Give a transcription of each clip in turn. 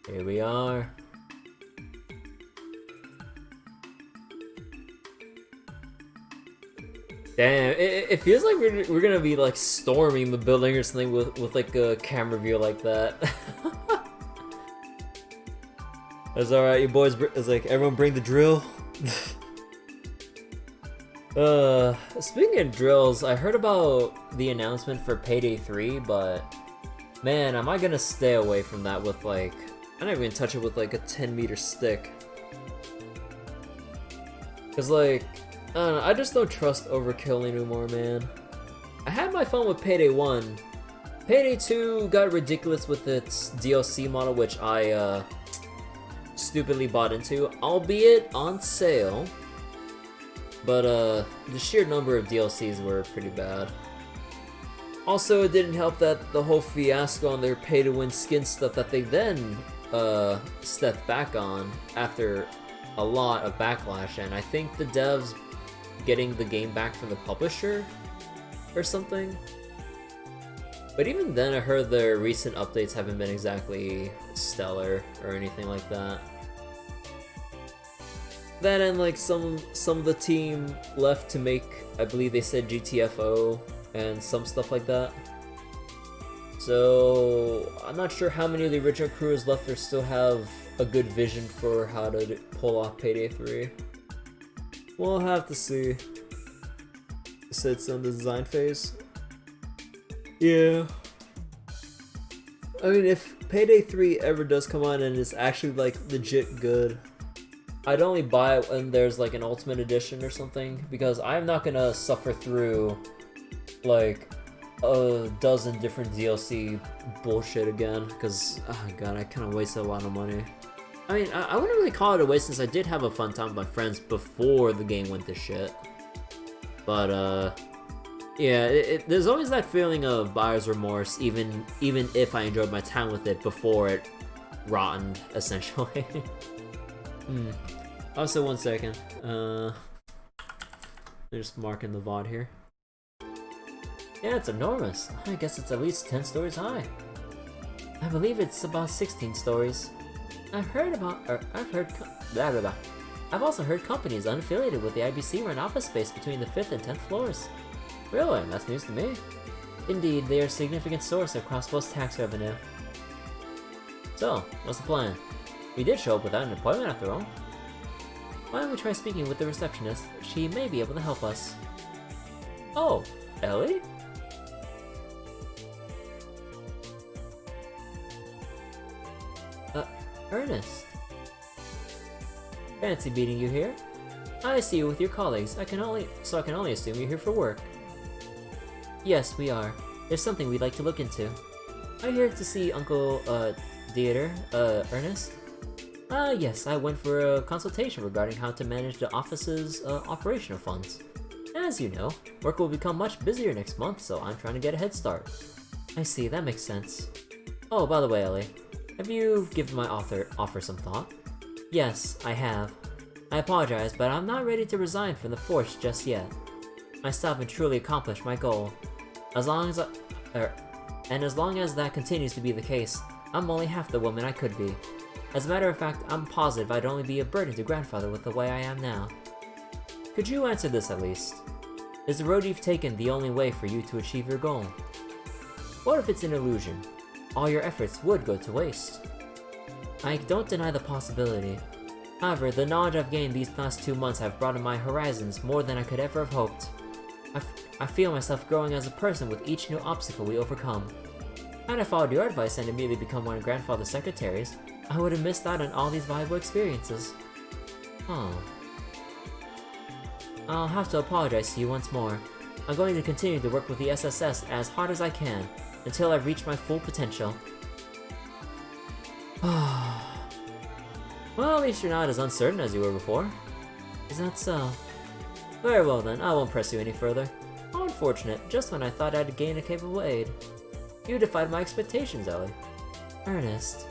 Here we are. Damn, it feels like we're gonna be like storming the building or something with like a camera view like that. That's alright, you boys. It's like everyone bring the drill. Speaking of drills, I heard about the announcement for Payday 3, but man, am I gonna stay away from that with like, I don't even touch it with like a 10-meter stick. Cause like, I don't know, I just don't trust overkill anymore, man. I had my fun with Payday 1. Payday 2 got ridiculous with its DLC model, which I stupidly bought into, albeit on sale. But the sheer number of DLCs were pretty bad. Also, it didn't help that the whole fiasco on their pay-to-win skin stuff that they then stepped back on after a lot of backlash, and I think the devs getting the game back from the publisher or something. But even then, I heard their recent updates haven't been exactly stellar or anything like that. That and like some of the team left to make, I believe they said GTFO and some stuff like that. So I'm not sure how many of the original crews left or still have a good vision for how to pull off Payday 3. We'll have to see. So it's in the design phase. Yeah. I mean, if Payday 3 ever does come on and it's actually like legit good, I'd only buy it when there's like an Ultimate Edition or something, because I'm not gonna suffer through like a dozen different DLC bullshit again, because oh god, I kind of wasted a lot of money. I mean, I wouldn't really call it a waste since I did have a fun time with my friends before the game went to shit. But yeah, there's always that feeling of buyer's remorse, even if I enjoyed my time with it before it rotted, essentially. Also, 1 second. I'm just marking the VOD here. Yeah, it's enormous. I guess it's at least 10 stories high. I believe it's about 16 stories. I've also heard companies unaffiliated with the IBC rent office space between the 5th and 10th floors. Really? That's news to me. Indeed, they are a significant source of cross-post tax revenue. So, what's the plan? We did show up without an appointment after all. Why don't we try speaking with the receptionist? She may be able to help us. Oh, Ellie? Ernest. Fancy meeting you here. I see you with your colleagues. I can only assume you're here for work. Yes, we are. There's something we'd like to look into. Are you here to see Uncle, Dieter, Ernest? Yes, I went for a consultation regarding how to manage the office's, operational funds. As you know, work will become much busier next month, so I'm trying to get a head start. I see, that makes sense. Oh, by the way, Ellie, have you given my offer some thought? Yes, I have. I apologize, but I'm not ready to resign from the force just yet. I still haven't truly accomplished my goal. As long as that continues to be the case, I'm only half the woman I could be. As a matter of fact, I'm positive I'd only be a burden to grandfather with the way I am now. Could you answer this at least? Is the road you've taken the only way for you to achieve your goal? What if it's an illusion? All your efforts would go to waste. I don't deny the possibility. However, the knowledge I've gained these past 2 months have broadened my horizons more than I could ever have hoped. I feel myself growing as a person with each new obstacle we overcome. Had I followed your advice and immediately become one of grandfather's secretaries, I would have missed out on all these valuable experiences. Oh. I'll have to apologize to you once more. I'm going to continue to work with the SSS as hard as I can, until I've reached my full potential. Well, at least you're not as uncertain as you were before. Is that so? Very well then, I won't press you any further. How unfortunate, just when I thought I'd gain a capable aide. You defied my expectations, Ellie. Ernest.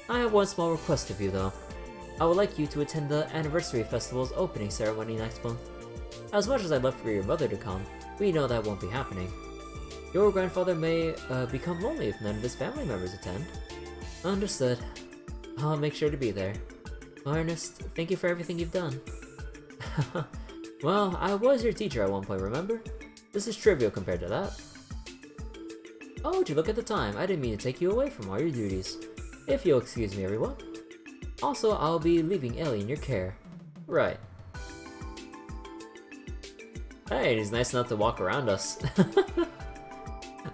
I have one small request of you, though. I would like you to attend the Anniversary Festival's opening ceremony next month. As much as I'd love for your mother to come, we know that won't be happening. Your grandfather may become lonely if none of his family members attend. Understood. I'll make sure to be there. Ernest, thank you for everything you've done. Well, I was your teacher at one point, remember? This is trivial compared to that. Oh, would you look at the time? I didn't mean to take you away from all your duties. If you'll excuse me, everyone. Also, I'll be leaving Ellie in your care. Right. Hey, he's nice enough to walk around us.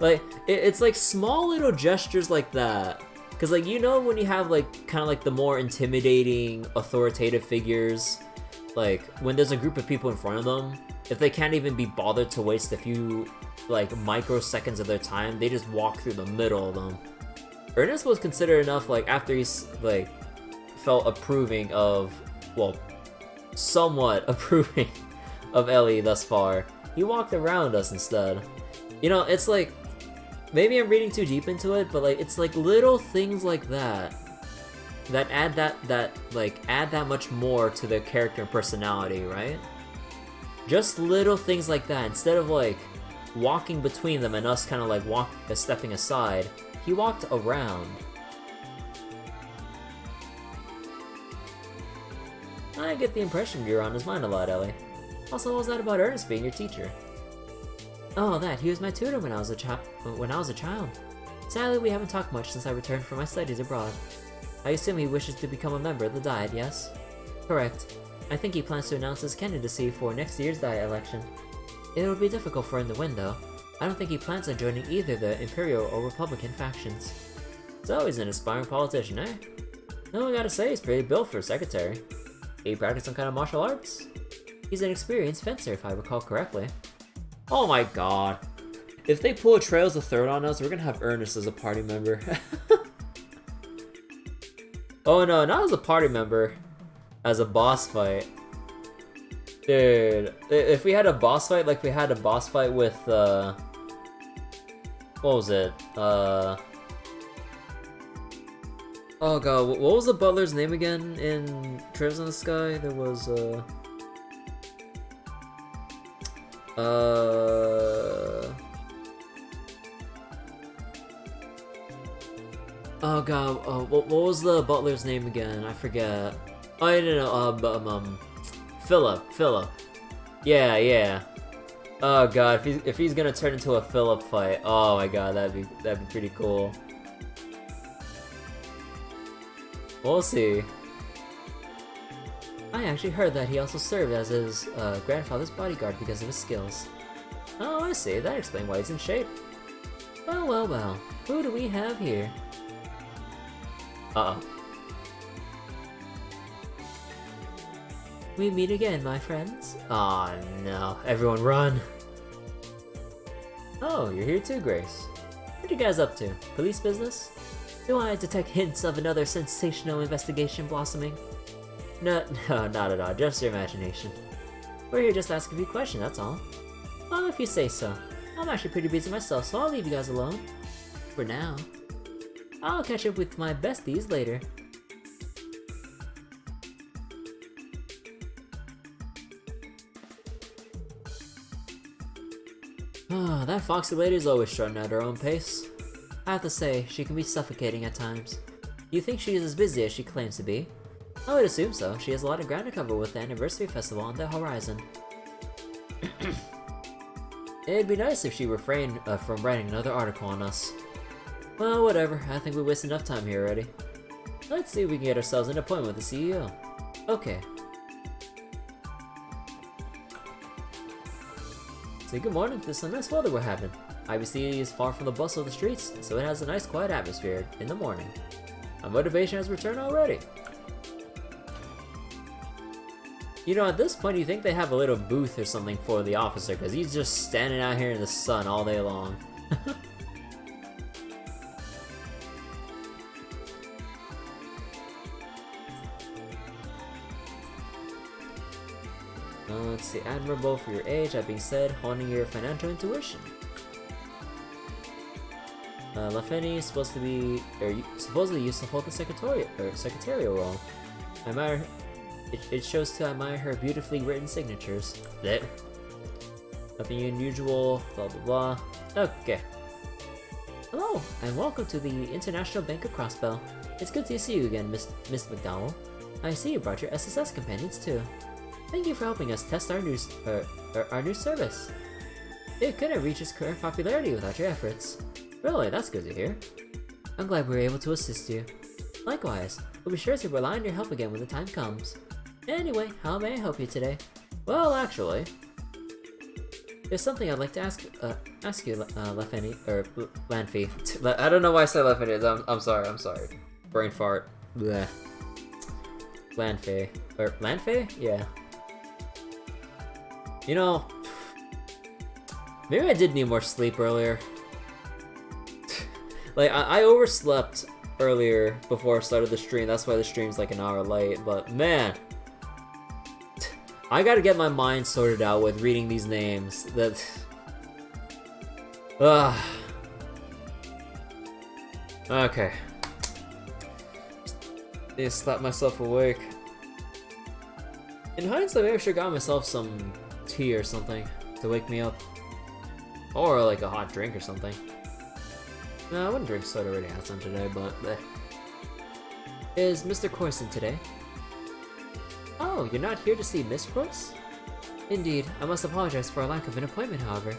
Like, it's like small little gestures like that. Cause like, you know when you have like, kind of like the more intimidating, authoritative figures, like when there's a group of people in front of them, if they can't even be bothered to waste a few like microseconds of their time, they just walk through the middle of them. Ernest was considered enough, like after he's like felt approving of, well, somewhat approving of Ellie thus far, he walked around us instead. You know, it's like, maybe I'm reading too deep into it, but like it's like little things like that that add that much more to their character and personality, right? Just little things like that. Instead of like walking between them and us kind of like stepping aside, he walked around. I get the impression you're on his mind a lot, Ellie. Also, what was that about Ernest being your teacher? Oh, he was my tutor when I was a child. Sadly, we haven't talked much since I returned from my studies abroad. I assume he wishes to become a member of the Diet, yes? Correct. I think he plans to announce his candidacy for next year's Diet election. It will be difficult for him to win, though. I don't think he plans on joining either the Imperial or Republican factions. So he's an aspiring politician, eh? No, I gotta say, he's pretty built for a secretary. He practice some kind of martial arts? He's an experienced fencer, if I recall correctly. Oh my god. If they pull a Trails the Third on us, we're gonna have Ernest as a party member. Oh no, not as a party member. As a boss fight. Dude, if we had a boss fight like we had a boss fight with, what was it? Oh god, what was the butler's name again in Trails in the Sky? There was, oh god, what was the butler's name again? I forget. Oh, I don't know, Philip. Yeah. Oh god, if he's gonna turn into a Philip fight, oh my god, that'd be pretty cool. We'll see. I actually heard that he also served as his grandfather's bodyguard because of his skills. Oh, I see. That explains why he's in shape. Well. Who do we have here? Uh-oh. We meet again, my friends. Aw, no. Everyone run. Oh, you're here too, Grace. What are you guys up to? Police business? Do I detect hints of another sensational investigation blossoming? No, not at all. Just your imagination. We're here just to ask a few questions, that's all. Well, if you say so. I'm actually pretty busy myself, so I'll leave you guys alone. For now. I'll catch up with my besties later. That foxy lady is always strutting at her own pace. I have to say, she can be suffocating at times. You think she is as busy as she claims to be? I would assume so. She has a lot of ground to cover with the anniversary festival on the horizon. It'd be nice if she refrained from writing another article on us. Well, whatever. I think we wasted enough time here already. Let's see if we can get ourselves an appointment with the CEO. Okay. Say good morning to some nice weather we're having. IBC is far from the bustle of the streets, so it has a nice quiet atmosphere in the morning. My motivation has returned already. You know, at this point you think they have a little booth or something for the officer, because he's just standing out here in the sun all day long. Let's see, admirable for your age. That being said, honing your financial intuition. Lafeni is supposedly used to hold the secretarial role. I admire. It shows to admire her beautifully written signatures. There. Nothing unusual. Blah blah blah. Okay. Hello, and welcome to the International Bank of Crossbell. It's good to see you again, Miss McDowell. I see you brought your SSS companions too. Thank you for helping us test our new service. It couldn't reach its current popularity without your efforts. Really, that's good to hear. I'm glad we were able to assist you. Likewise, we'll be sure to rely on your help again when the time comes. Anyway, how may I help you today? Well, actually, there's something I'd like to ask you, Lefany, or Lanfey. I don't know why I said Lefany. I'm sorry. Brain fart. Bleh. Lanfey. Or Lanfey? Yeah. You know, maybe I did need more sleep earlier. Like, I overslept earlier before I started the stream. That's why the stream's like an hour late. But man, I gotta get my mind sorted out with reading these names. That. Okay. Need to slap myself awake. In hindsight, maybe I should have got myself some tea or something to wake me up. Or like a hot drink or something. No, I wouldn't drink soda, already had some today, but Is Mr. Crois in today? Oh, you're not here to see Miss Crois? Indeed, I must apologize for our lack of an appointment, however.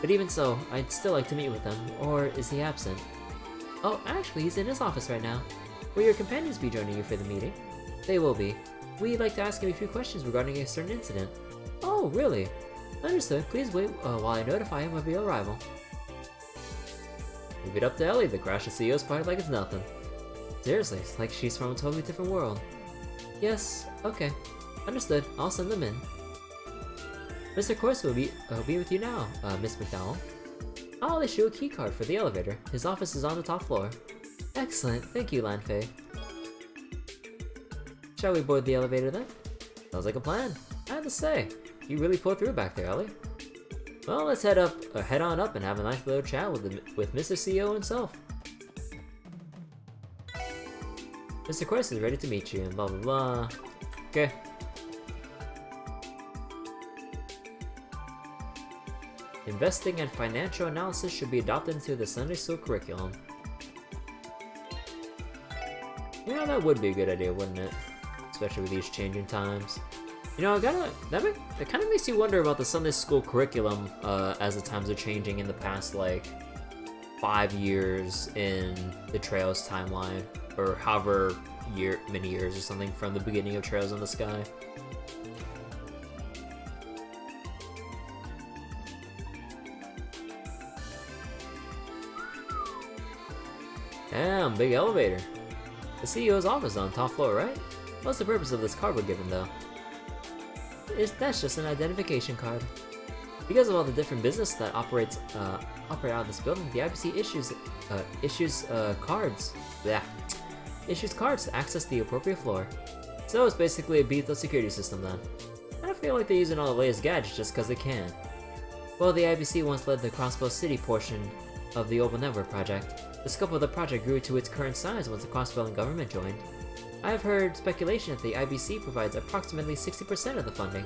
But even so, I'd still like to meet with him, or is he absent? Oh, actually, he's in his office right now. Will your companions be joining you for the meeting? They will be. We'd like to ask him a few questions regarding a certain incident. Oh, really? Understood. Please wait while I notify him of your arrival. Leave it up to Ellie to crash the CEO's party like it's nothing. Seriously, it's like she's from a totally different world. Yes, okay. Understood. I'll send them in. Mr. Crois will be with you now, Miss McDowell. I'll issue a key card for the elevator. His office is on the top floor. Excellent. Thank you, Lanfey. Shall we board the elevator then? Sounds like a plan. I have to say, you really pulled through back there, Ellie. Well, let's head on up and have a nice little chat with Mr. CEO himself. Mr. Crois is ready to meet you, and blah blah blah. Okay. Investing and financial analysis should be adopted into the Sunday school curriculum. Yeah, that would be a good idea, wouldn't it? Especially with these changing times. You know, it kind of makes you wonder about the Sunday school curriculum as the times are changing in the past, like, 5 years in the Trails timeline, or however many years or something from the beginning of Trails in the Sky. Damn, big elevator. The CEO's office is on top floor, right? What's the purpose of this card we're given, though? That's just an identification card. Because of all the different business that operate out of this building, the IBC issues cards to access the appropriate floor. So it's basically a beefed-up security system then. I don't feel like they're using all the latest gadgets just because they can. Well, the IBC once led the Crossbow City portion of the Open Network project. The scope of the project grew to its current size once the Crossbell government joined. I have heard speculation that the IBC provides approximately 60% of the funding.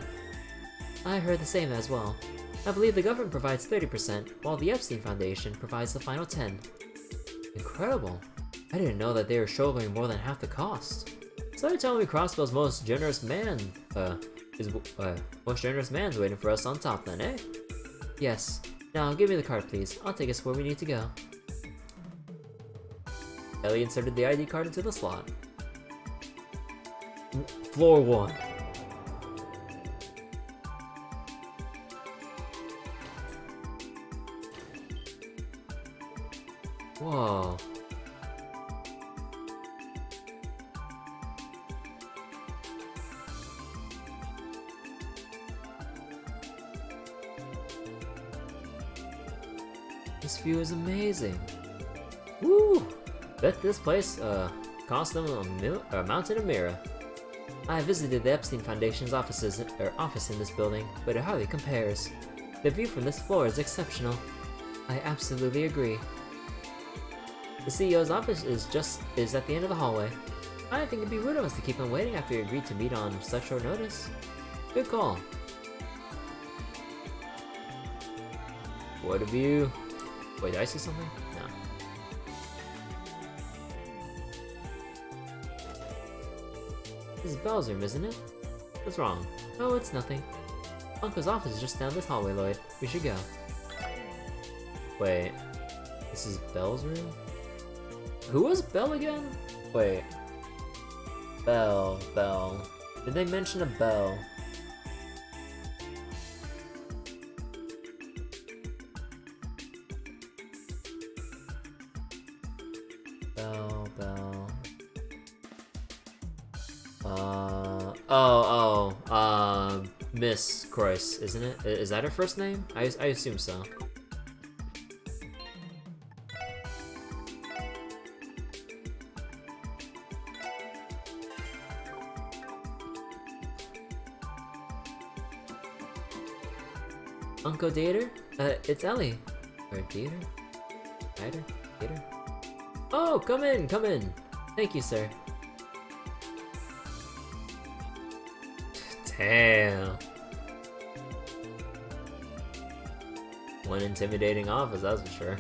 I heard the same as well. I believe the government provides 30%, while the Epstein Foundation provides the final 10%. Incredible. I didn't know that they were shouldering more than half the cost. So you're telling me Crossbell's most generous man's waiting for us on top then, eh? Yes. Now give me the card, please. I'll take us where we need to go. Ellie inserted the ID card into the slot. Floor 1. Whoa. This view is amazing. Woo! Bet this place cost them a mountain of mirror. I visited the Epstein Foundation's office in this building, but it hardly compares. The view from this floor is exceptional. I absolutely agree. The CEO's office is at the end of the hallway. I think it'd be rude of us to keep him waiting after he agreed to meet on such short notice. Good call. What a view. Wait, did I see something? No. This is Belle's room, isn't it? What's wrong? Oh, it's nothing. Uncle's office is just down this hallway, Lloyd. We should go. Wait. This is Belle's room? Who was Belle again? Wait. Belle. Did they mention a Belle? Belle. Miss Crois, isn't it? Is that her first name? I assume so. Uncle Dieter? It's Ellie. Or Dieter? Dieter? Oh, come in. Thank you, sir. Damn. One intimidating office, that's for sure.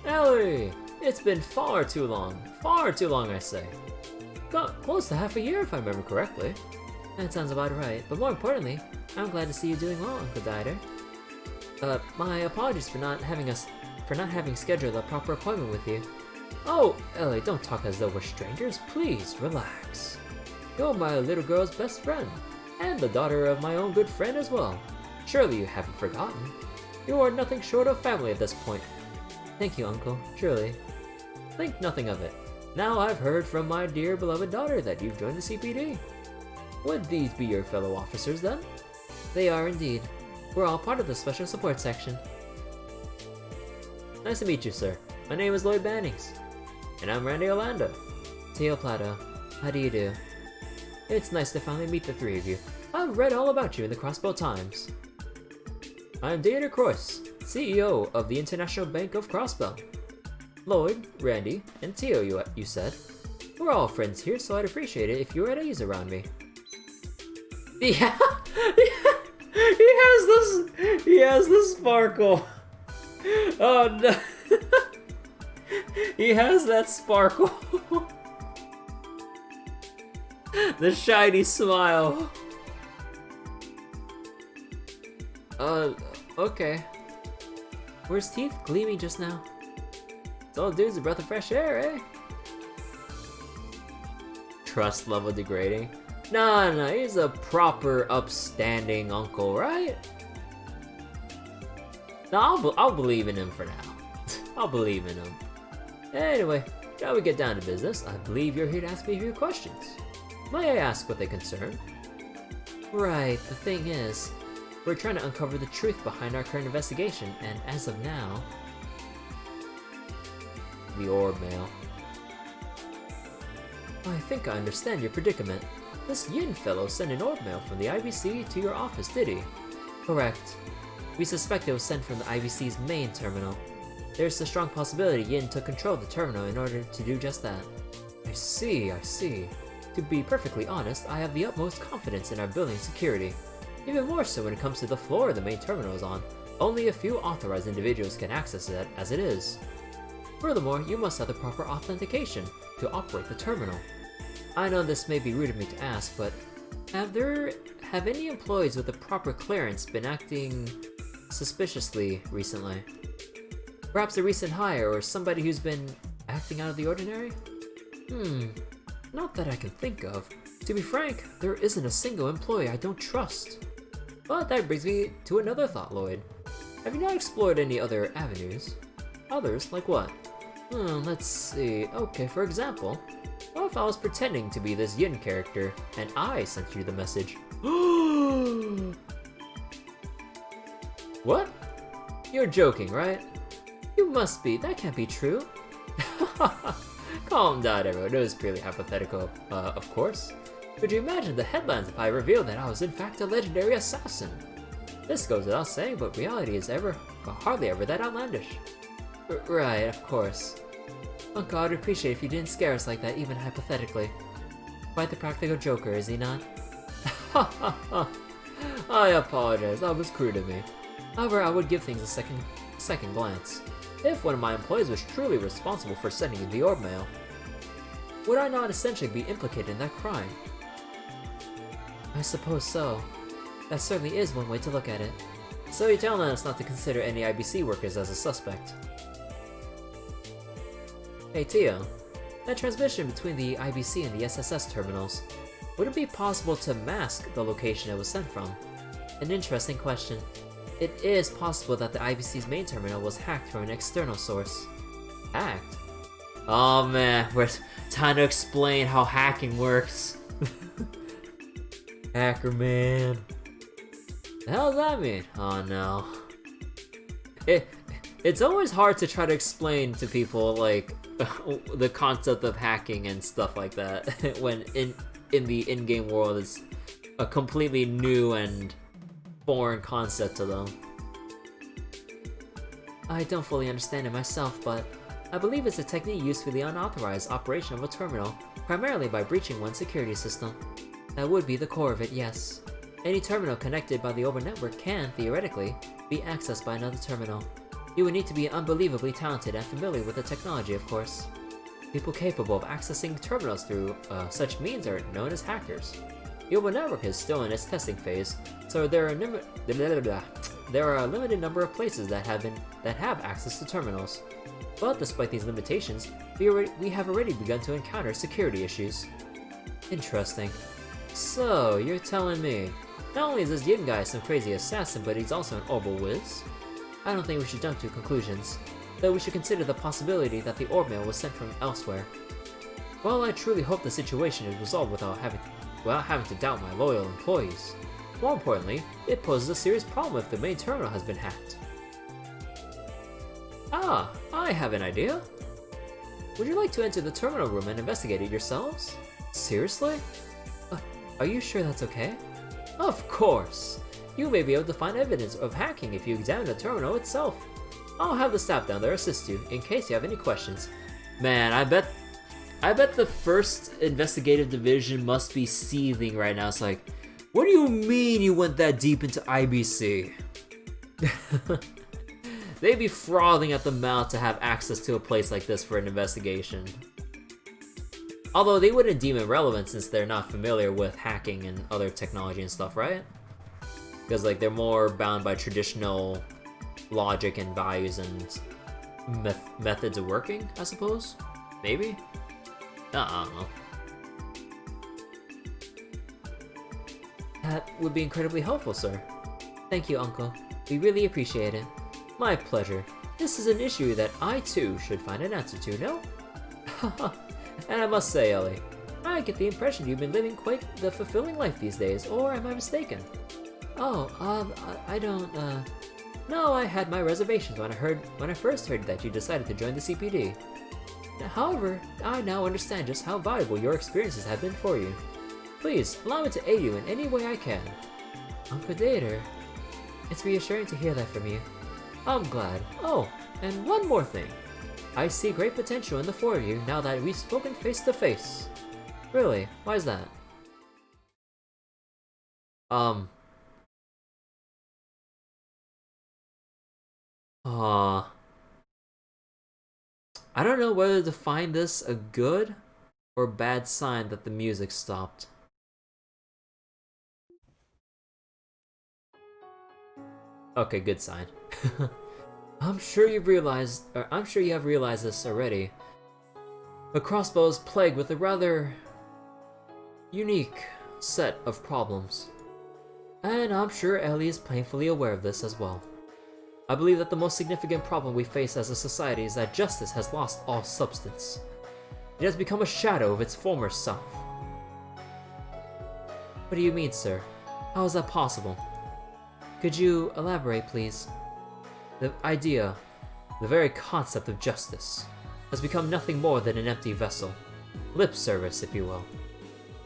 Ellie! It's been far too long, I say. Got close to half a year if I remember correctly. That sounds about right, but more importantly, I'm glad to see you doing well, Uncle Dieter. My apologies for not having scheduled a proper appointment with you. Oh, Ellie, don't talk as though we're strangers. Please, relax. You're my little girl's best friend, and the daughter of my own good friend as well. Surely you haven't forgotten. You are nothing short of family at this point. Thank you, Uncle, truly. Think nothing of it. Now I've heard from my dear beloved daughter that you've joined the CPD. Would these be your fellow officers then? They are indeed. We're all part of the Special Support Section. Nice to meet you, sir. My name is Lloyd Bannings. And I'm Randy Orlando. Teo Plato. How do you do? It's nice to finally meet the three of you. I've read all about you in the Crossbow Times. I'm Dieter Crois, CEO of the International Bank of Crossbow. Lloyd, Randy, and Teo, you said. We're all friends here, so I'd appreciate it if you were at ease around me. Yeah, he has this sparkle. Oh no. He has that sparkle. The shiny smile. Okay. Were his teeth gleaming just now? This old dude's a breath of fresh air, eh? Trust level degrading? No, he's a proper upstanding uncle, right? No, I'll believe in him for now. I'll believe in him. Anyway, shall we get down to business? I believe you're here to ask me a few questions. May I ask what they concern? Right, the thing is, we're trying to uncover the truth behind our current investigation, and as of now... The orb mail. I think I understand your predicament. This Yin fellow sent an orb mail from the IBC to your office, did he? Correct. We suspect it was sent from the IBC's main terminal. There's a strong possibility Yin took control of the terminal in order to do just that. I see. To be perfectly honest, I have the utmost confidence in our building security. Even more so when it comes to the floor the main terminal is on. Only a few authorized individuals can access it as it is. Furthermore, you must have the proper authentication to operate the terminal. I know this may be rude of me to ask, but have any employees with the proper clearance been acting suspiciously recently? Perhaps a recent hire or somebody who's been acting out of the ordinary? Not that I can think of. To be frank, there isn't a single employee I don't trust. But that brings me to another thought, Lloyd. Have you not explored any other avenues? Others? Like what? Let's see. Okay, for example, what if I was pretending to be this Yin character and I sent you the message? What? You're joking, right? You must be. That can't be true. Calm down, everyone. It was purely hypothetical, of course. Could you imagine the headlines if I revealed that I was in fact a legendary assassin? This goes without saying, but reality is hardly ever that outlandish. Right, of course. Uncle, I'd appreciate if you didn't scare us like that, even hypothetically. Quite the practical joker, is he not? I apologize, that was crude of me. However, I would give things a second glance. If one of my employees was truly responsible for sending you the orb mail. Would I not essentially be implicated in that crime? I suppose so. That certainly is one way to look at it. So you're telling us not to consider any IBC workers as a suspect. Hey Tio, that transmission between the IBC and the SSS terminals, would it be possible to mask the location it was sent from? An interesting question. It is possible that the IBC's main terminal was hacked from an external source. Hacked? Oh man, we're trying to explain how hacking works. Hacker man. The hell does that mean? Oh no. It's always hard to try to explain to people like the concept of hacking and stuff like that when in the in-game world it's a completely new and foreign concept to them. I don't fully understand it myself, but I believe it's a technique used for the unauthorized operation of a terminal, primarily by breaching one security system. That would be the core of it, yes. Any terminal connected by the Orbit network can, theoretically, be accessed by another terminal. You would need to be unbelievably talented and familiar with the technology, of course. People capable of accessing terminals through such means are known as hackers. The Orbit network is still in its testing phase, so there are a limited number of places that have access to terminals. But despite these limitations, we have already begun to encounter security issues. Interesting. So, you're telling me, not only is this Yin guy some crazy assassin, but he's also an orbital whiz? I don't think we should jump to conclusions, though we should consider the possibility that the orb mail was sent from elsewhere. Well, I truly hope the situation is resolved without having to doubt my loyal employees. More importantly, it poses a serious problem if the main terminal has been hacked. Ah, I have an idea. Would you like to enter the terminal room and investigate it yourselves? Seriously? Are you sure that's okay? Of course! You may be able to find evidence of hacking if you examine the terminal itself. I'll have the staff down there assist you, in case you have any questions. Man, I bet the first investigative division must be seething right now. It's like, what do you mean you went that deep into IBC? They'd be frothing at the mouth to have access to a place like this for an investigation. Although they wouldn't deem it relevant since they're not familiar with hacking and other technology and stuff, right? Because like they're more bound by traditional logic and values and methods of working, I suppose? Maybe? I don't know. That would be incredibly helpful, sir. Thank you, Uncle. We really appreciate it. My pleasure. This is an issue that I too should find an answer to, no? And I must say, Ellie, I get the impression you've been living quite the fulfilling life these days, or am I mistaken? Oh, I don't, No, I had my reservations when I first heard that you decided to join the CPD. However, I now understand just how valuable your experiences have been for you. Please, allow me to aid you in any way I can. Uncle Dater, it's reassuring to hear that from you. I'm glad. Oh, and one more thing. I see great potential in the four of you now that we've spoken face to face. Really? Why is that? I don't know whether to find this a good or bad sign that the music stopped. Okay, good sign. I'm sure you have realized this already. The crossbow is plagued with a rather unique set of problems. And I'm sure Ellie is painfully aware of this as well. I believe that the most significant problem we face as a society is that justice has lost all substance. It has become a shadow of its former self. What do you mean, sir? How is that possible? Could you elaborate, please? The idea, the very concept of justice, has become nothing more than an empty vessel. Lip service, if you will.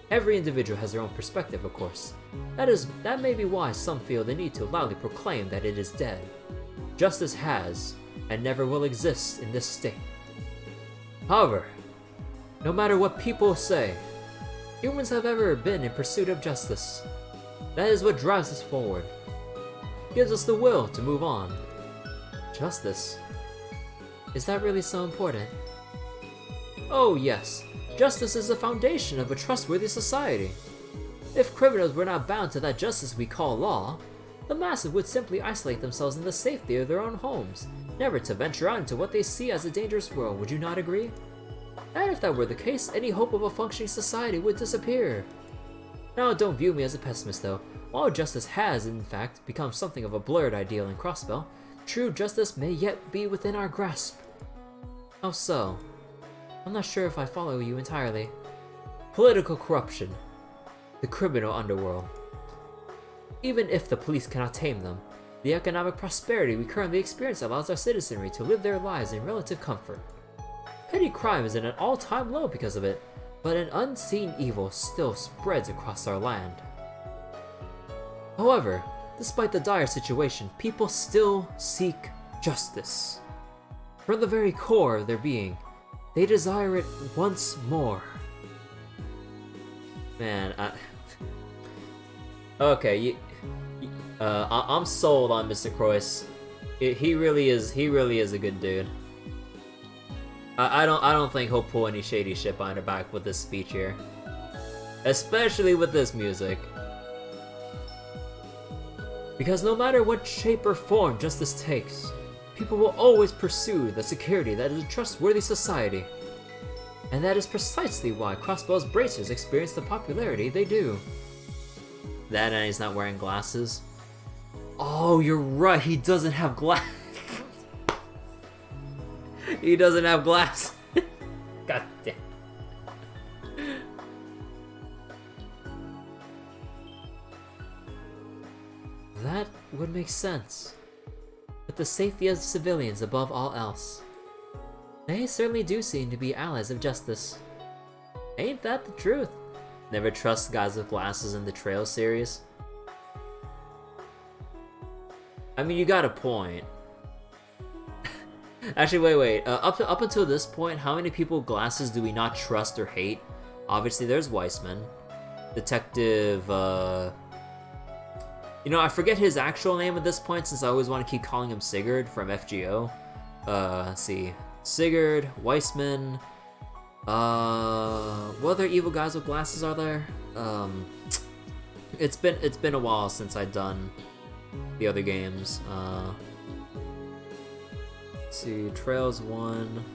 Every individual has their own perspective, of course. That may be why some feel the need to loudly proclaim that it is dead. Justice has, and never will exist in this state. However, no matter what people say, humans have ever been in pursuit of justice. That is what drives us forward. Gives us the will to move on. Justice? Is that really so important? Oh yes, Justice is the foundation of a trustworthy society. If criminals were not bound to that justice we call law, the masses would simply isolate themselves in the safety of their own homes, never to venture out into what they see as a dangerous world. Would you not agree? And if that were the case, any hope of a functioning society would disappear. Now, don't view me as a pessimist though. While justice has, in fact, become something of a blurred ideal in Crossbell, true justice may yet be within our grasp. How so? I'm not sure if I follow you entirely. Political corruption. The criminal underworld. Even if the police cannot tame them, the economic prosperity we currently experience allows our citizenry to live their lives in relative comfort. Petty crime is at an all-time low because of it, but an unseen evil still spreads across our land. However, despite the dire situation, people still seek justice. From the very core of their being, they desire it once more. Man, okay, I'm sold on Mr. Crois. He really is a good dude. I don't think he'll pull any shady shit behind her back with this speech here, especially with this music. Because no matter what shape or form justice takes, people will always pursue the security that is a trustworthy society. And that is precisely why Crossbell's bracers experience the popularity they do. That and he's not wearing glasses. Oh, you're right, he doesn't have glasses. He doesn't have glasses. God damn. That would make sense. With the safety of civilians above all else. They certainly do seem to be allies of justice. Ain't that the truth? Never trust guys with glasses in the Trail series. I mean, you got a point. Actually, wait. Up until this point, how many people with glasses do we not trust or hate? Obviously, there's Weissman. Detective, you know, I forget his actual name at this point since I always want to keep calling him Sigurd from FGO. Let's see. Sigurd, Weissman. What other evil guys with glasses are there? It's been a while since I've done the other games. Let's see, Trails 1.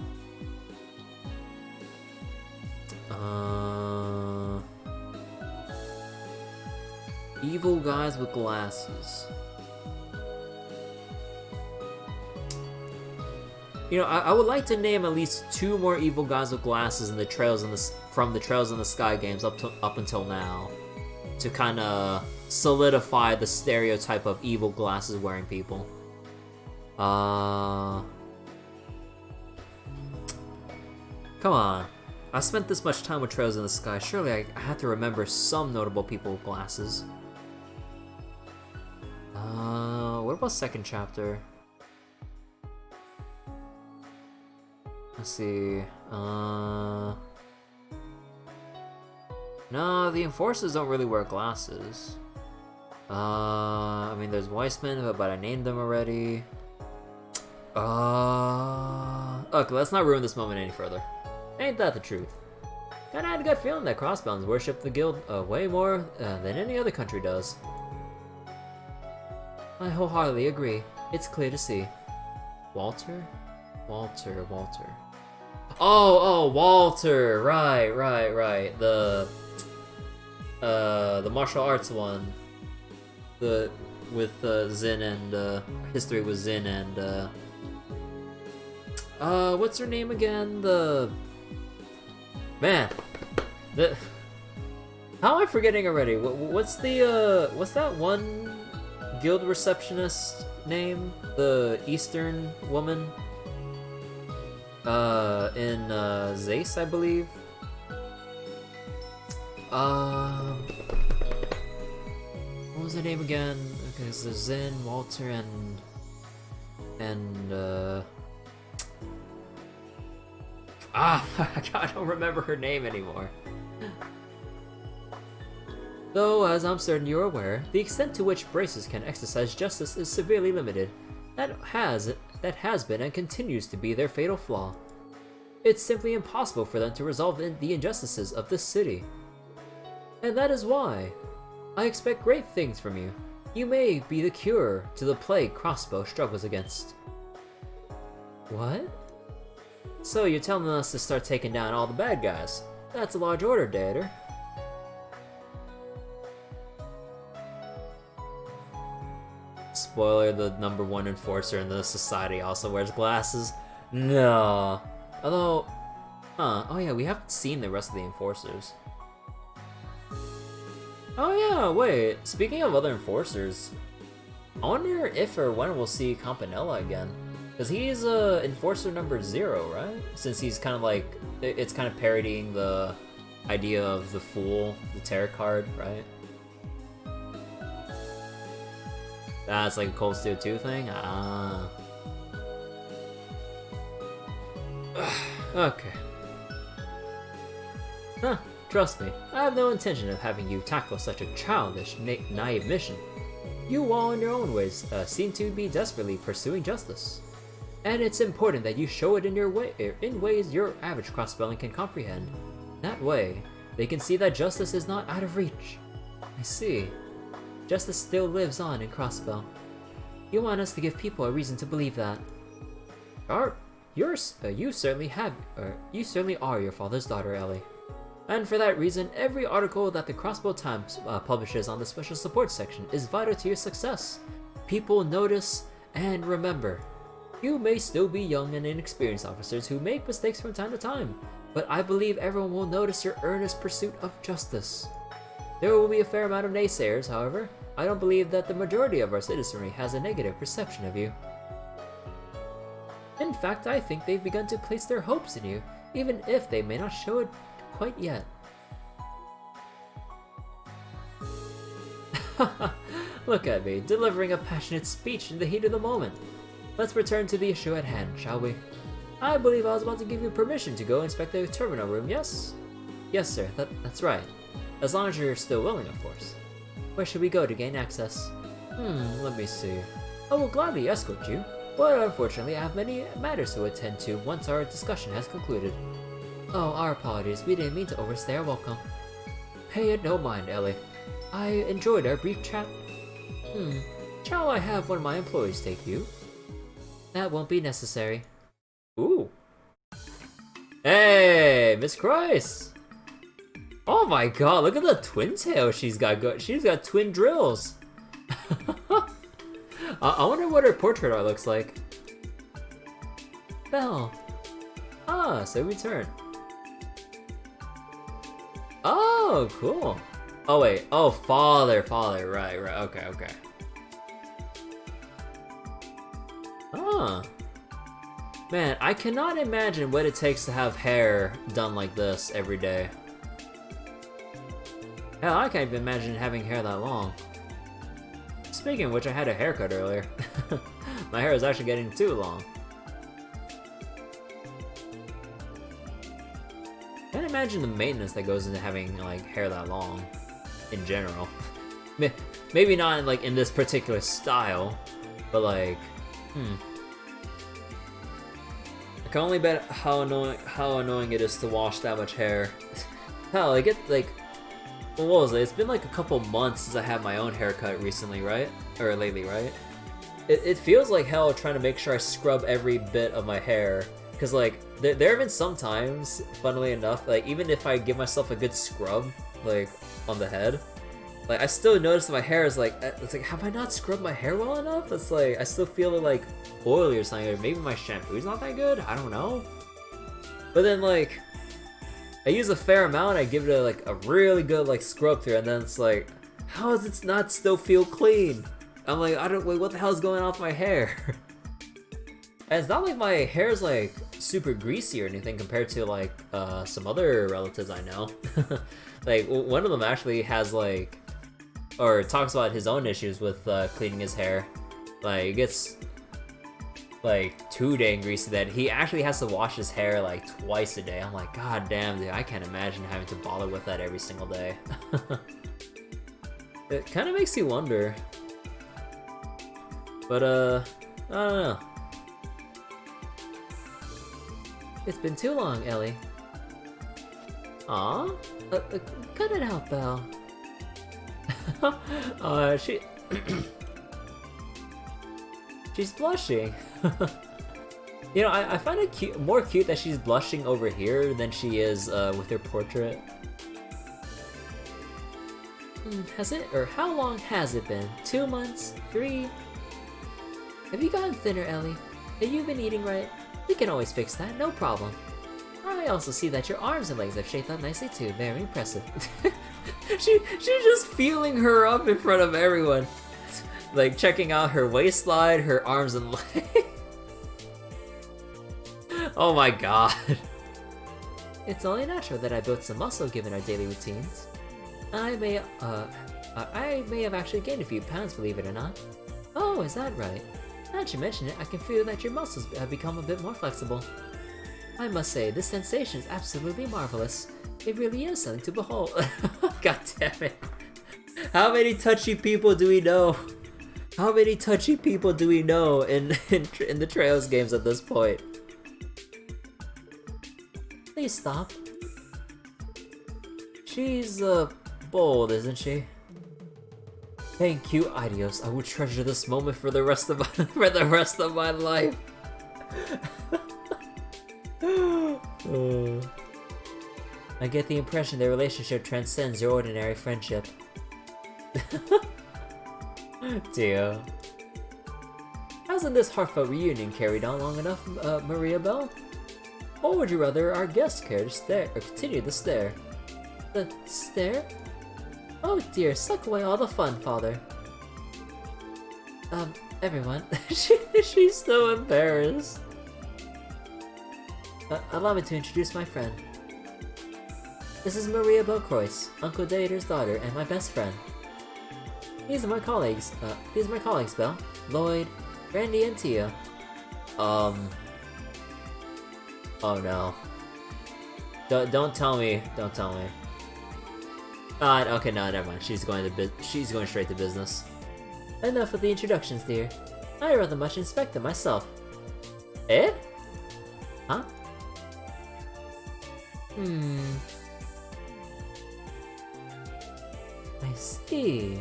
Evil guys with glasses. You know, I would like to name at least 2 more evil guys with glasses in the Trails from the Trails in the Sky games up until now, to kind of solidify the stereotype of evil glasses wearing people. Come on. I spent this much time with Trails in the Sky. Surely I have to remember some notable people with glasses. What about second chapter? Let's see. No, the enforcers don't really wear glasses. I mean, there's Weissman, but I named them already. Okay, let's not ruin this moment any further. Ain't that the truth? Kinda had a gut feeling that Crossbones worship the guild way more than any other country does. I wholeheartedly agree. It's clear to see. Walter? Walter. Oh, Walter! Right. The martial arts one. With Zin and, history with Zin and, what's her name again? Man! How am I forgetting already? What's that one guild receptionist name? The Eastern woman? In Zace, I believe. What was her name again? Okay, so Zen, Walter, and I don't remember her name anymore. Though, as I'm certain you're aware, the extent to which Braces can exercise justice is severely limited. That has been and continues to be their fatal flaw. It's simply impossible for them to resolve the injustices of this city. And that is why I expect great things from you. You may be the cure to the plague Crossbow struggles against. What? So you're telling us to start taking down all the bad guys? That's a large order, Dater. Spoiler, the #1 enforcer in the society also wears glasses. No. Although, oh yeah, we haven't seen the rest of the enforcers. Oh yeah, wait, speaking of other enforcers, I wonder if or when we'll see Campanella again. Because he's enforcer #0, right? Since he's kind of like, it's kind of parodying the idea of the Fool, the tarot card, right? That's like a Cold Steel 2 thing? Ah. Okay. Huh, trust me, I have no intention of having you tackle such a childish, naive mission. You all in your own ways seem to be desperately pursuing justice. And it's important that you show it in ways your average crossspelling can comprehend. That way, they can see that justice is not out of reach. I see. Justice still lives on in Crossspell. You want us to give people a reason to believe that. You certainly are your father's daughter, Ellie. And for that reason, every article that the Crossbow Times publishes on the special support section is vital to your success. People notice and remember. You may still be young and inexperienced officers who make mistakes from time to time, but I believe everyone will notice your earnest pursuit of justice. There will be a fair amount of naysayers, however. I don't believe that the majority of our citizenry has a negative perception of you. In fact, I think they've begun to place their hopes in you, even if they may not show it quite yet. Look at me, delivering a passionate speech in the heat of the moment. Let's return to the issue at hand, shall we? I believe I was about to give you permission to go inspect the terminal room, yes? Yes, sir, that's right. As long as you're still willing, of course. Where should we go to gain access? Let me see. I will gladly escort you, but unfortunately I have many matters to attend to once our discussion has concluded. Oh, our apologies, we didn't mean to overstay our welcome. Pay it no mind, Ellie. I enjoyed our brief chat. Shall I have one of my employees take you? That won't be necessary. Ooh. Hey, Miss Crois! Oh my god, look at the twin tail she's got. She's got twin drills. I wonder what her portrait art looks like. Belle. Ah, so return. Oh, cool. Oh wait, oh father, right, okay. Ah. Man, I cannot imagine what it takes to have hair done like this every day. Hell, I can't even imagine having hair that long. Speaking of which, I had a haircut earlier. My hair is actually getting too long. Can't imagine the maintenance that goes into having like hair that long, in general. Maybe not in, like in this particular style, but like, I can only bet how annoying it is to wash that much hair. Hell, I get like. What was it? It's been like a couple months since I had my own haircut recently, right? Or lately, right? It feels like hell trying to make sure I scrub every bit of my hair. Because like, there have been some times, funnily enough, like even if I give myself a good scrub, like on the head, like I still notice that my hair is like, it's like, have I not scrubbed my hair well enough? It's like, I still feel it like oily or something, or maybe my shampoo's not that good, I don't know. But then like, I use a fair amount, I give it like a really good like scrub through, and then it's like, how does it not still feel clean? I'm like, wait, what the hell is going on with my hair? And it's not like my hair is like super greasy or anything compared to like some other relatives I know. Like one of them actually has like, or talks about his own issues with cleaning his hair. Like it gets like too dang greasy that he actually has to wash his hair like twice a day. I'm like, god damn, dude, I can't imagine having to bother with that every single day. It kind of makes you wonder. But I don't know. It's been too long, Ellie. Aw? Cut it out, Belle. She... She's blushing. You know, I find it more cute that she's blushing over here than she is with her portrait. How long has it been? 2 months? 3? Have you gotten thinner, Ellie? Have you been eating right? We can always fix that, no problem. I also see that your arms and legs have shaped up nicely too, very impressive. She's just feeling her up in front of everyone. Like checking out her waistline, her arms and legs. Oh my god. It's only natural that I built some muscle given our daily routines. I may have actually gained a few pounds, believe it or not. Oh, is that right? Now that you mention it, I can feel that your muscles have become a bit more flexible. I must say, this sensation is absolutely marvelous. It really is something to behold. God damn it. How many touchy people do we know? How many touchy people do we know in the Trails games at this point? Please stop. She's, bold, isn't she? Thank you, Adios. I will treasure this moment for the rest of my life. I get the impression their relationship transcends your ordinary friendship. Dear. Hasn't this heartfelt reunion carried on long enough, Maria Belle? Or would you rather our guest care to stare, or continue the stare? The stare? Oh dear, suck away all the fun, father. Everyone. She's so embarrassed. Allow me to introduce my friend. This is Maria Belle Crois, Uncle Dater's daughter and my best friend. These are my colleagues, Belle, Lloyd, Randy, and Tia. Oh no. Don't tell me. Okay, no, never mind. She's going straight to business. Enough with the introductions, dear. I rather much inspect them myself. Eh? Huh? I see.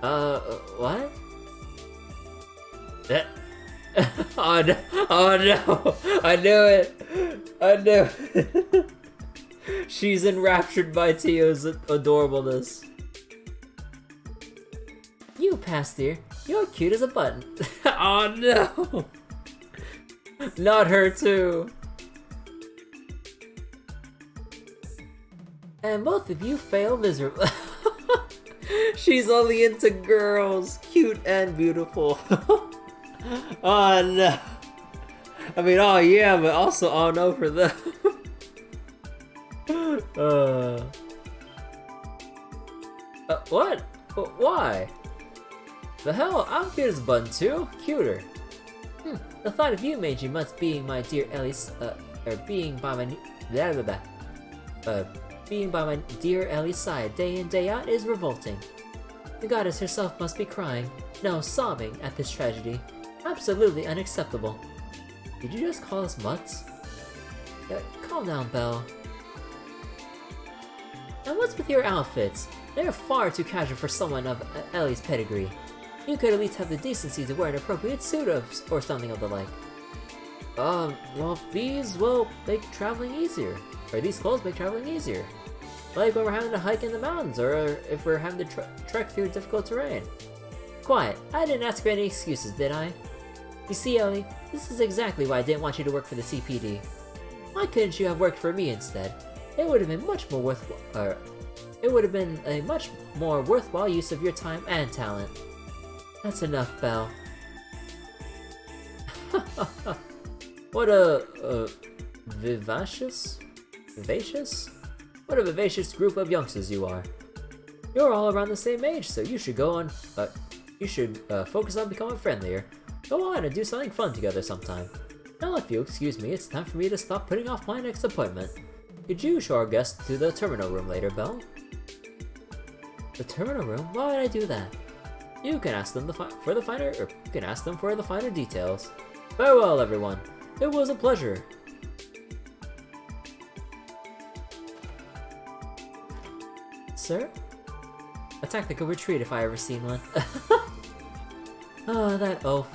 What? Oh no! Oh no! I knew it! She's enraptured by Tio's adorableness. You pass, dear. You're cute as a button. Oh no! Not her too. And both of you fail miserably. She's only into girls, cute and beautiful. Oh no. I mean, oh yeah, but also oh no for them. What? Why? The hell? I'm cute as a button too. Cuter. The thought of you, Meiji, must being my dear Ellie's, being by my dear Ellie's side day in day out is revolting. The goddess herself must be crying, no, sobbing at this tragedy. Absolutely unacceptable. Did you just call us mutts? Calm down, Belle. And what's with your outfits? They're far too casual for someone of Ellie's pedigree. You could at least have the decency to wear an appropriate suit or something of the like. Well, these will make traveling easier. Or these clothes make traveling easier. Like when we're having to hike in the mountains, or if we're having to trek through difficult terrain. Quiet, I didn't ask for any excuses, did I? You see, Ellie, this is exactly why I didn't want you to work for the CPD. Why couldn't you have worked for me instead? It would have been much more it would have been a much more worthwhile use of your time and talent. That's enough, Belle. What a vivacious? What a vivacious group of youngsters you are. You're all around the same age, so you should focus on becoming friendlier. Go on and do something fun together sometime. Now if you'll excuse me, it's time for me to stop putting off my next appointment. Could you show our guests to the terminal room later, Belle? The terminal room? Why would I do that? You can ask them for the finer details. Farewell, everyone. It was a pleasure. Sir? A tactical retreat if I ever seen one. Oh, that oaf.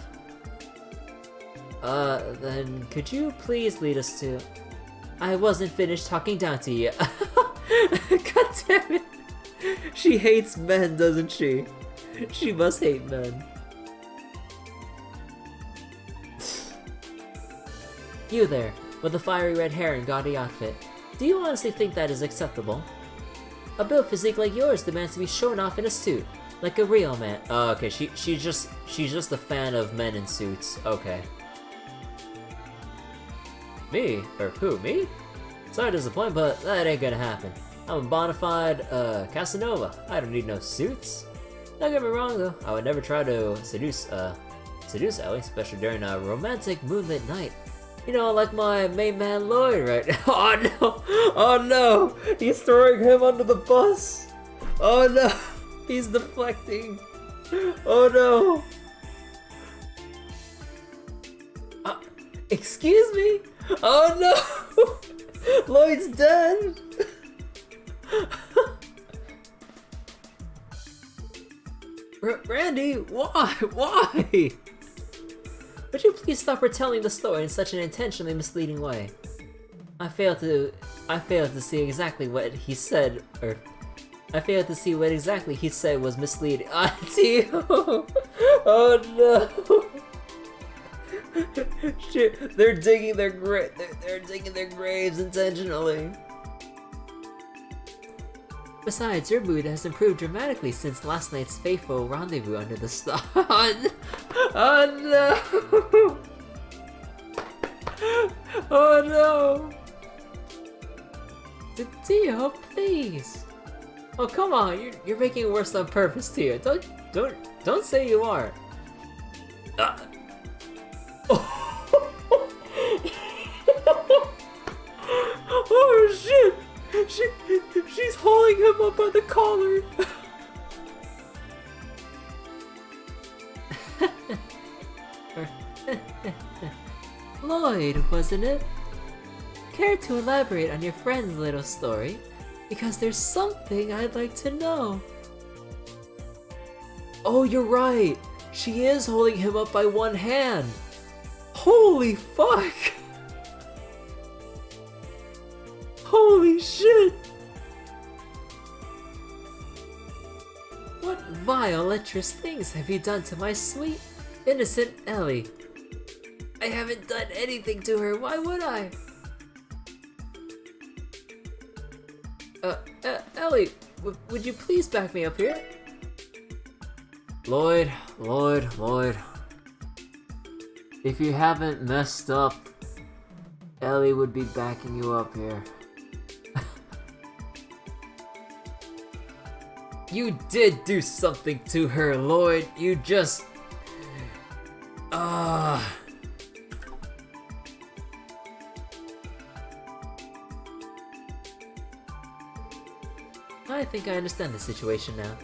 Then could you please lead us to... I wasn't finished talking down to you. God damn it. She hates men, doesn't she? She must hate men. You there, with the fiery red hair and gaudy outfit. Do you honestly think that is acceptable? A built physique like yours demands to be shown off in a suit, like a real man. Oh, okay, she's just a fan of men in suits. Okay. Me? Or who, me? Sorry to disappoint, but that ain't gonna happen. I'm a bona fide, Casanova. I don't need no suits. Don't get me wrong though, I would never try to seduce Ellie, especially during a romantic moonlit night. You know, like my main man Lloyd, right? Oh no! Oh no! He's throwing him under the bus! Oh no! He's deflecting! Oh no! Excuse me? Oh no! Lloyd's dead! Randy, why? Why? Would you please stop retelling the story in such an intentionally misleading way? I failed to see exactly what he said, or I failed to see what exactly he said was misleading. Tio! Oh no! Shit, they're digging their graves intentionally. Besides, your mood has improved dramatically since last night's fateful rendezvous under the stars. Oh no! Oh no! Tio, please! Oh come on, you're making it worse on purpose, Tio. Don't say you are. Oh shit! She's hauling him up by the collar. Lloyd, wasn't it? Care to elaborate on your friend's little story? Because there's something I'd like to know. Oh, you're right. She is holding him up by one hand. Holy fuck! Holy shit! What vile, lecherous things have you done to my sweet, innocent Ellie? I haven't done anything to her, why would I? Ellie, would you please back me up here? Lloyd. If you haven't messed up, Ellie would be backing you up here. You did do something to her, Lloyd. You just... I think I understand the situation now.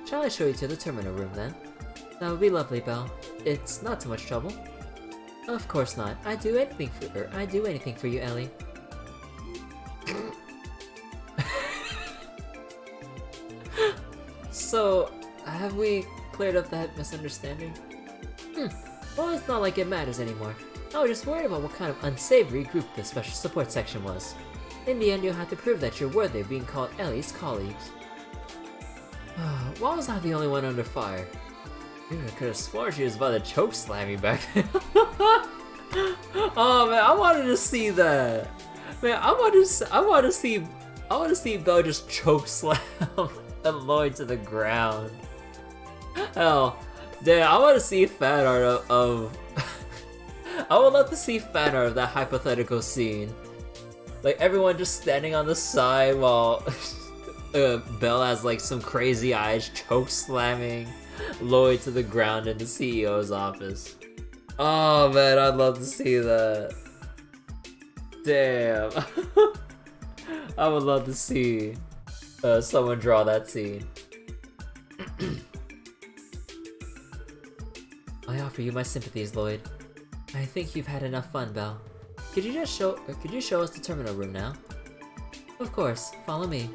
Shall I show you to the terminal room then? That would be lovely, Belle. It's not too much trouble. Of course not. I'd do anything for you, Ellie. So, have we cleared up that misunderstanding? Well, it's not like it matters anymore. I was just worried about what kind of unsavory group the special support section was. In the end, you'll have to prove that you're worthy of being called Ellie's colleagues. Why was I the only one under fire? Dude, I could have sworn she was about to choke slam me back then. Oh man, I wanted to see that. Man, I want to see Belle just choke slam Lloyd to the ground. Hell, damn, I want to see fan art of I would love to see fan art of that hypothetical scene. Like everyone just standing on the side while Belle has like some crazy eyes choke slamming Lloyd to the ground in the CEO's office. Oh man, I'd love to see that. Damn. I would love to see someone draw that scene. I offer you my sympathies, Lloyd. I think you've had enough fun, Belle. Could you show us the terminal room now? Of course, follow me.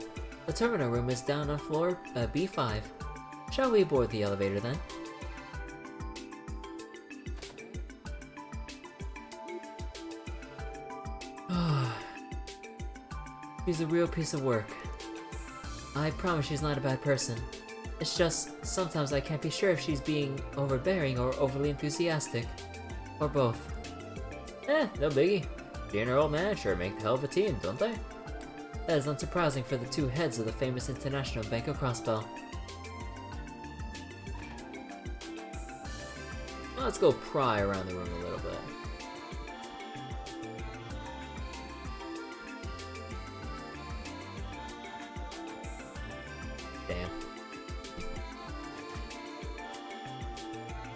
The terminal room is down on floor B5. Shall we board the elevator then? She's a real piece of work. I promise she's not a bad person. It's just, sometimes I can't be sure if she's being overbearing or overly enthusiastic. Or both. No biggie. She and her old man sure make a hell of a team, don't they? That is unsurprising for the two heads of the famous International Bank of Crossbell. Well, let's go pry around the room a little bit. Damn.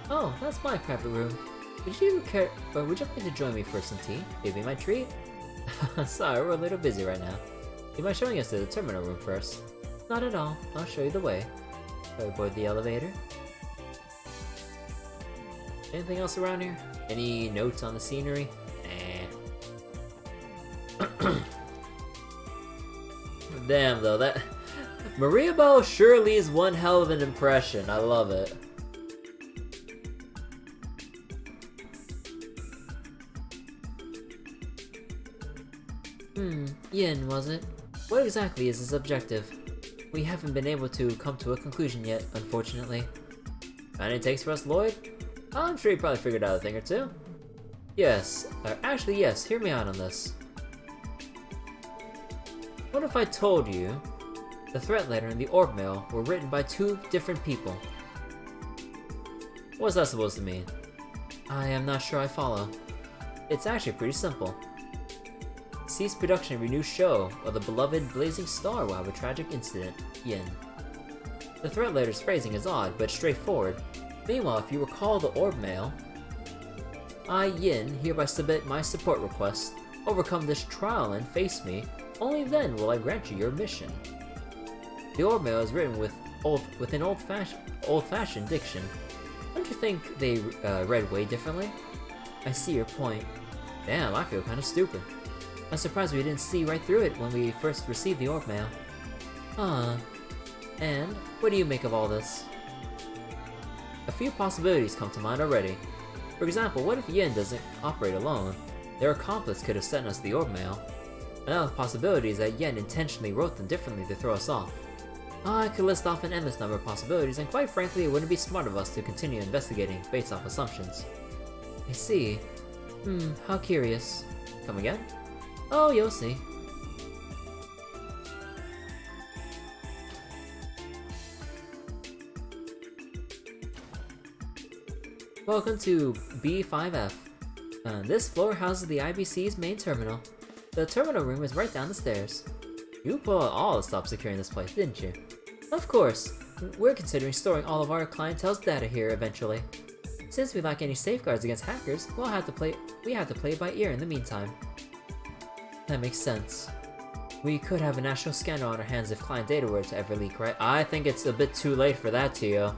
Oh, that's my private room. Would you like to join me for some tea? Maybe my treat? Sorry, we're a little busy right now. You mind showing us to the terminal room first? Not at all. I'll show you the way. Shall we board the elevator? Anything else around here? Any notes on the scenery? Nah. Damn though, that Mariabo sure leaves one hell of an impression. I love it. Yin, was it? What exactly is his objective? We haven't been able to come to a conclusion yet, unfortunately. Any takes for us, Lloyd? I'm sure you probably figured out a thing or two. Yes, actually yes, hear me out on this. What if I told you the threat letter and the orb mail were written by two different people? What's that supposed to mean? I am not sure I follow. It's actually pretty simple. Cease production of your new show of the beloved Blazing Star will have a tragic incident, Yin. The threat letter's phrasing is odd, but straightforward. Meanwhile, if you recall the orb mail, I, Yin, hereby submit my support request. Overcome this trial and face me. Only then will I grant you your mission. The orb mail is written with an old-fashioned diction. Don't you think they read way differently? I see your point. Damn, I feel kind of stupid. I'm surprised we didn't see right through it when we first received the orb mail. And what do you make of all this? A few possibilities come to mind already. For example, what if Yin doesn't operate alone? Their accomplice could have sent us the orb mail. Another possibility is that Yin intentionally wrote them differently to throw us off. I could list off an endless number of possibilities, and quite frankly, it wouldn't be smart of us to continue investigating based off assumptions. I see. How curious. Come again? Oh, you'll see. Welcome to B5F. This floor houses the IBC's main terminal. The terminal room is right down the stairs. You pulled out all the stops securing this place, didn't you? Of course. We're considering storing all of our clientele's data here eventually. Since we lack any safeguards against hackers, we have to play it by ear in the meantime. That makes sense. We could have a national scandal on our hands if client data were to ever leak, right? I think it's a bit too late for that, Tio.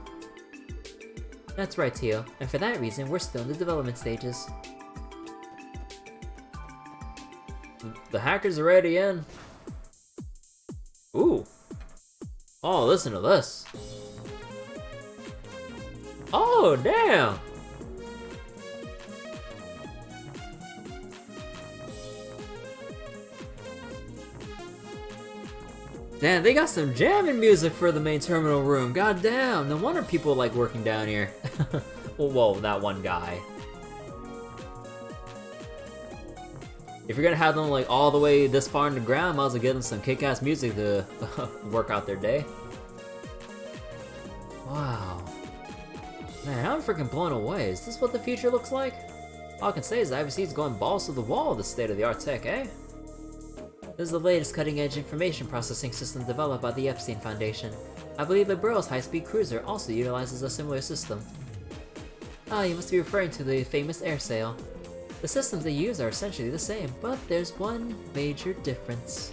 That's right, Tio. And for that reason, we're still in the development stages. The hackers are already in. Ooh. Oh, listen to this. Oh, damn! Damn, they got some jamming music for the main terminal room. God damn, no wonder people like working down here. Whoa, that one guy. If you're gonna have them like all the way this far in the ground, might as well give them some kick-ass music to work out their day. Wow. Man, I'm freaking blown away. Is this what the future looks like? All I can say is the IBC is going balls to the wall with the state-of-the-art tech, eh? This is the latest cutting-edge information processing system developed by the Epstein Foundation. I believe the Burroughs high-speed cruiser also utilizes a similar system. Ah, you must be referring to the famous air sail. The systems they use are essentially the same, but there's one major difference.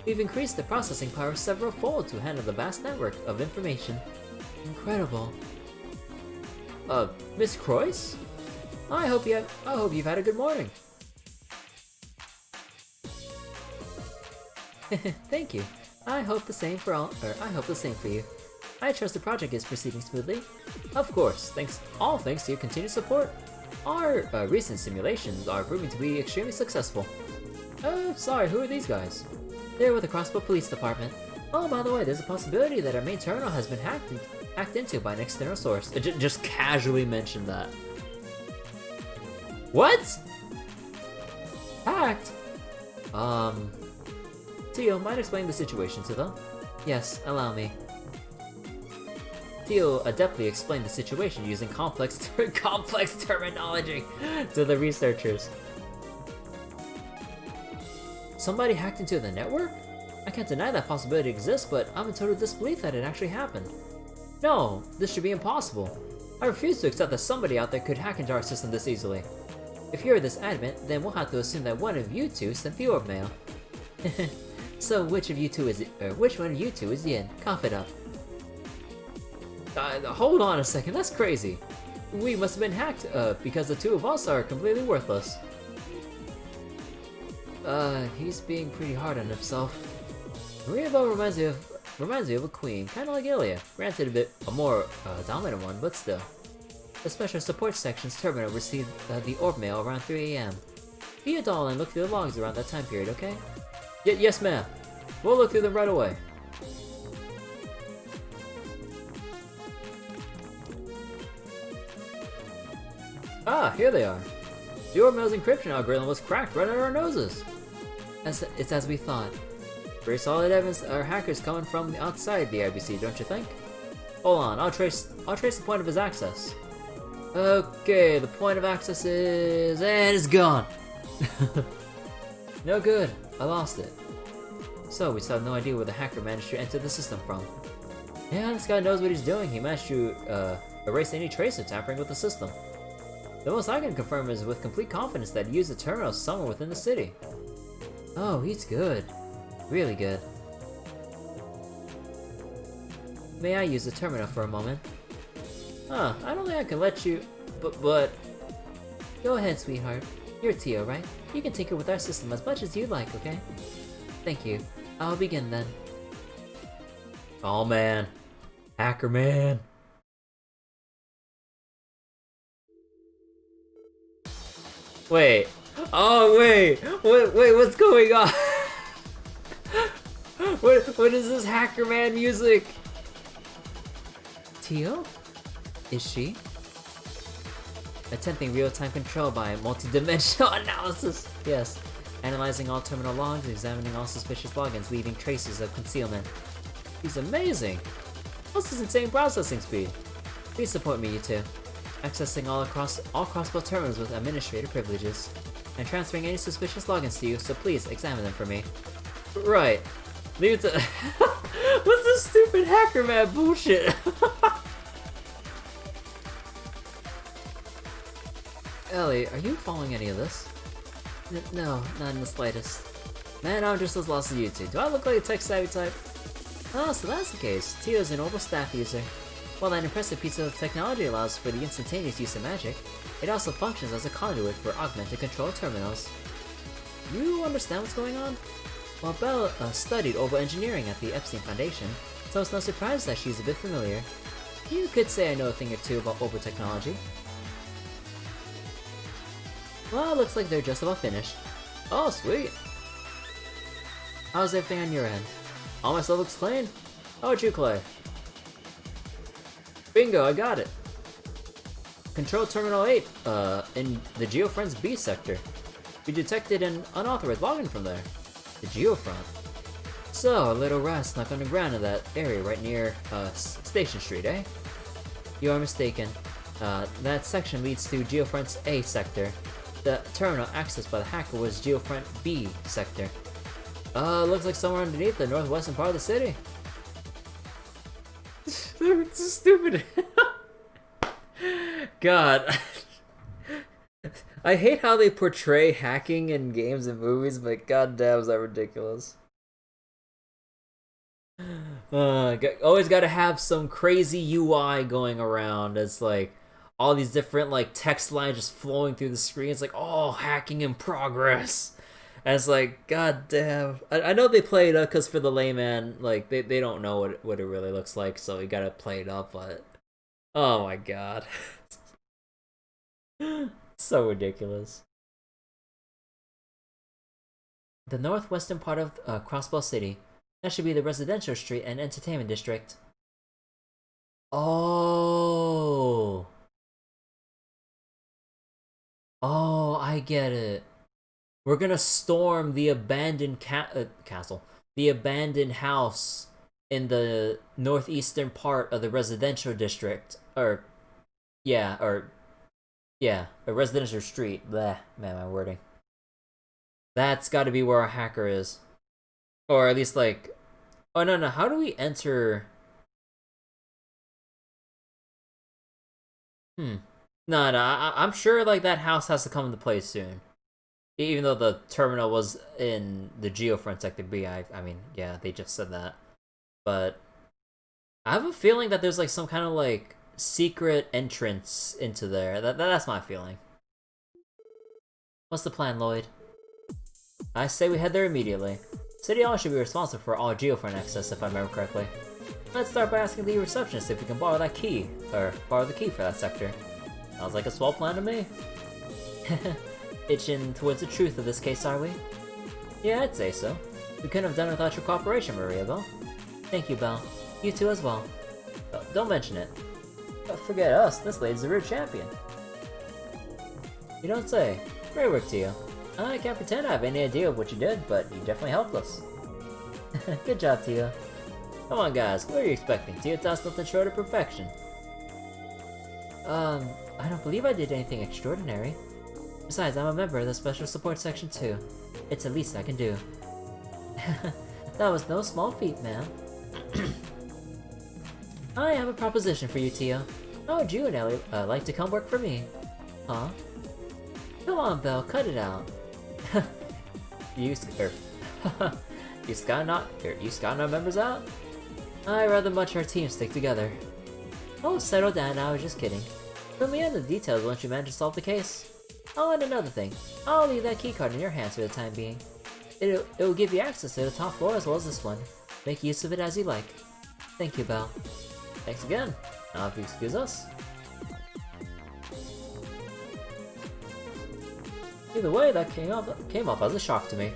We've increased the processing power several-fold to handle the vast network of information. Incredible. Miss Crois? I hope you've had a good morning. Thank you. I hope the same for you. I trust the project is proceeding smoothly. Of course, all thanks to your continued support. Our recent simulations are proving to be extremely successful. Sorry, who are these guys? They're with the Crossbow Police Department. Oh, by the way, there's a possibility that our main terminal has been hacked into by an external source. Just casually mentioned that. What? Hacked? Tio, mind explaining the situation to them? Yes, allow me. Tio adeptly explained the situation using complex terminology to the researchers. Somebody hacked into the network? I can't deny that possibility exists, but I'm in total disbelief that it actually happened. No, this should be impossible. I refuse to accept that somebody out there could hack into our system this easily. If you're this adamant, then we'll have to assume that one of you two sent the orb mail. So which one of you two is Yin? Cough it up. Hold on a second, that's crazy. We must have been hacked, because the two of us are completely worthless. He's being pretty hard on himself. Mariabo reminds me of a queen, kinda like Ilya. Granted a more dominant one, but still. The Special Support Section's terminal received the orb mail around 3 AM. Be a doll and look through the logs around that time period, okay? Yes, ma'am. We'll look through them right away. Ah, here they are. The orb mail's encryption algorithm was cracked right under our noses. It's as we thought. Pretty solid evidence our hackers coming from outside the IBC, don't you think? Hold on, I'll trace the point of his access. Okay, the point of access is... and it's gone! No good, I lost it. So, we still have no idea where the hacker managed to enter the system from. Yeah, this guy knows what he's doing. He managed to erase any trace of tampering with the system. The most I can confirm is with complete confidence that he used the terminal somewhere within the city. Oh, he's good. Really good. May I use the terminal for a moment? Huh, I don't think I can let you, but... Go ahead, sweetheart. You're Tio, right? You can tinker with our system as much as you like, okay? Thank you. I'll begin then. Oh man. Hacker man. Wait. Oh wait. Wait, what's going on? What is this hacker man music? Tio? Is she? Attempting real-time control by multi-dimensional analysis. Yes. Analyzing all terminal logs, examining all suspicious logins, leaving traces of concealment. He's amazing. What's his insane processing speed? Please support me, you two. Accessing all Crossbow terminals with administrator privileges. And transferring any suspicious logins to you, so please examine them for me. Right. Leave it to... What's this stupid hacker man bullshit? Ellie, are you following any of this? No, not in the slightest. Man, I'm just as lost as you two. Do I look like a tech-savvy type? Oh, so that's the case. Tio's an Orbital staff user. While that impressive piece of technology allows for the instantaneous use of magic, it also functions as a conduit for augmented control terminals. You understand what's going on? While Belle studied orbital engineering at the Epstein Foundation, so it's no surprise that she's a bit familiar. You could say I know a thing or two about orbital technology. Well, looks like they're just about finished. Oh, sweet! How's everything on your end? All my stuff looks clean? How about you, Clay? Bingo, I got it! Control Terminal 8, in the Geofront's B sector. We detected an unauthorized login from there. The Geofront. So, a little rat snuck underground in that area right near, Station Street, eh? You are mistaken. That section leads to Geofront's A sector. The terminal accessed by the hacker was Geofront B sector. Looks like somewhere underneath the northwestern part of the city. They're stupid. God. I hate how they portray hacking in games and movies, but goddamn is that ridiculous. Always gotta have some crazy UI going around. It's like all these different like text lines just flowing through the screen. It's like, oh, hacking in progress. And it's like, god damn. I know they play it up because for the layman, like, they don't know what it really looks like, so you gotta play it up, but... Oh my god. So ridiculous. The northwestern part of Crossbow City. That should be the residential street and entertainment district. Oh. Oh, I get it. We're gonna storm the abandoned castle. The abandoned house in the northeastern part of the residential district. Yeah, a residential street. Bleh, man, my wording. That's gotta be where our hacker is. Or at least, like... Oh, no, how do we enter... No, I'm sure, like, that house has to come into play soon. Even though the terminal was in the Geofront Sector B, I mean, yeah, they just said that. But I have a feeling that there's, like, some kind of, like, secret entrance into there. That's my feeling. What's the plan, Lloyd? I say we head there immediately. City Hall should be responsible for all Geofront access, if I remember correctly. Let's start by asking the receptionist if we can borrow that key, or borrow the key for that sector. Sounds like a swell plan to me. Itching towards the truth of this case, are we? Yeah, I'd say so. We couldn't have done it without your cooperation, Maria Bell. Thank you, Belle. You too as well. Don't mention it. Don't forget us, this lady's the real champion. You don't say. Great work to you. I can't pretend I have any idea of what you did, but you definitely helped us. Good job, Tia. Come on, guys, what are you expecting? Tia does nothing short of perfection. I don't believe I did anything extraordinary. Besides, I'm a member of the Special Support Section too. It's the least I can do. That was no small feat, ma'am. I have a proposition for you, Tia. How would you and Ellie like to come work for me? Huh? Come on, Belle, cut it out. You Skynaut members out? I rather much our team stick together. Oh, settle down, I was just kidding. Fill me in the details once you manage to solve the case. Oh, and another thing. I'll leave that keycard in your hands for the time being. It will give you access to the top floor as well as this one. Make use of it as you like. Thank you, Belle. Thanks again. Now if you excuse us. Either way, that came off as a shock to me.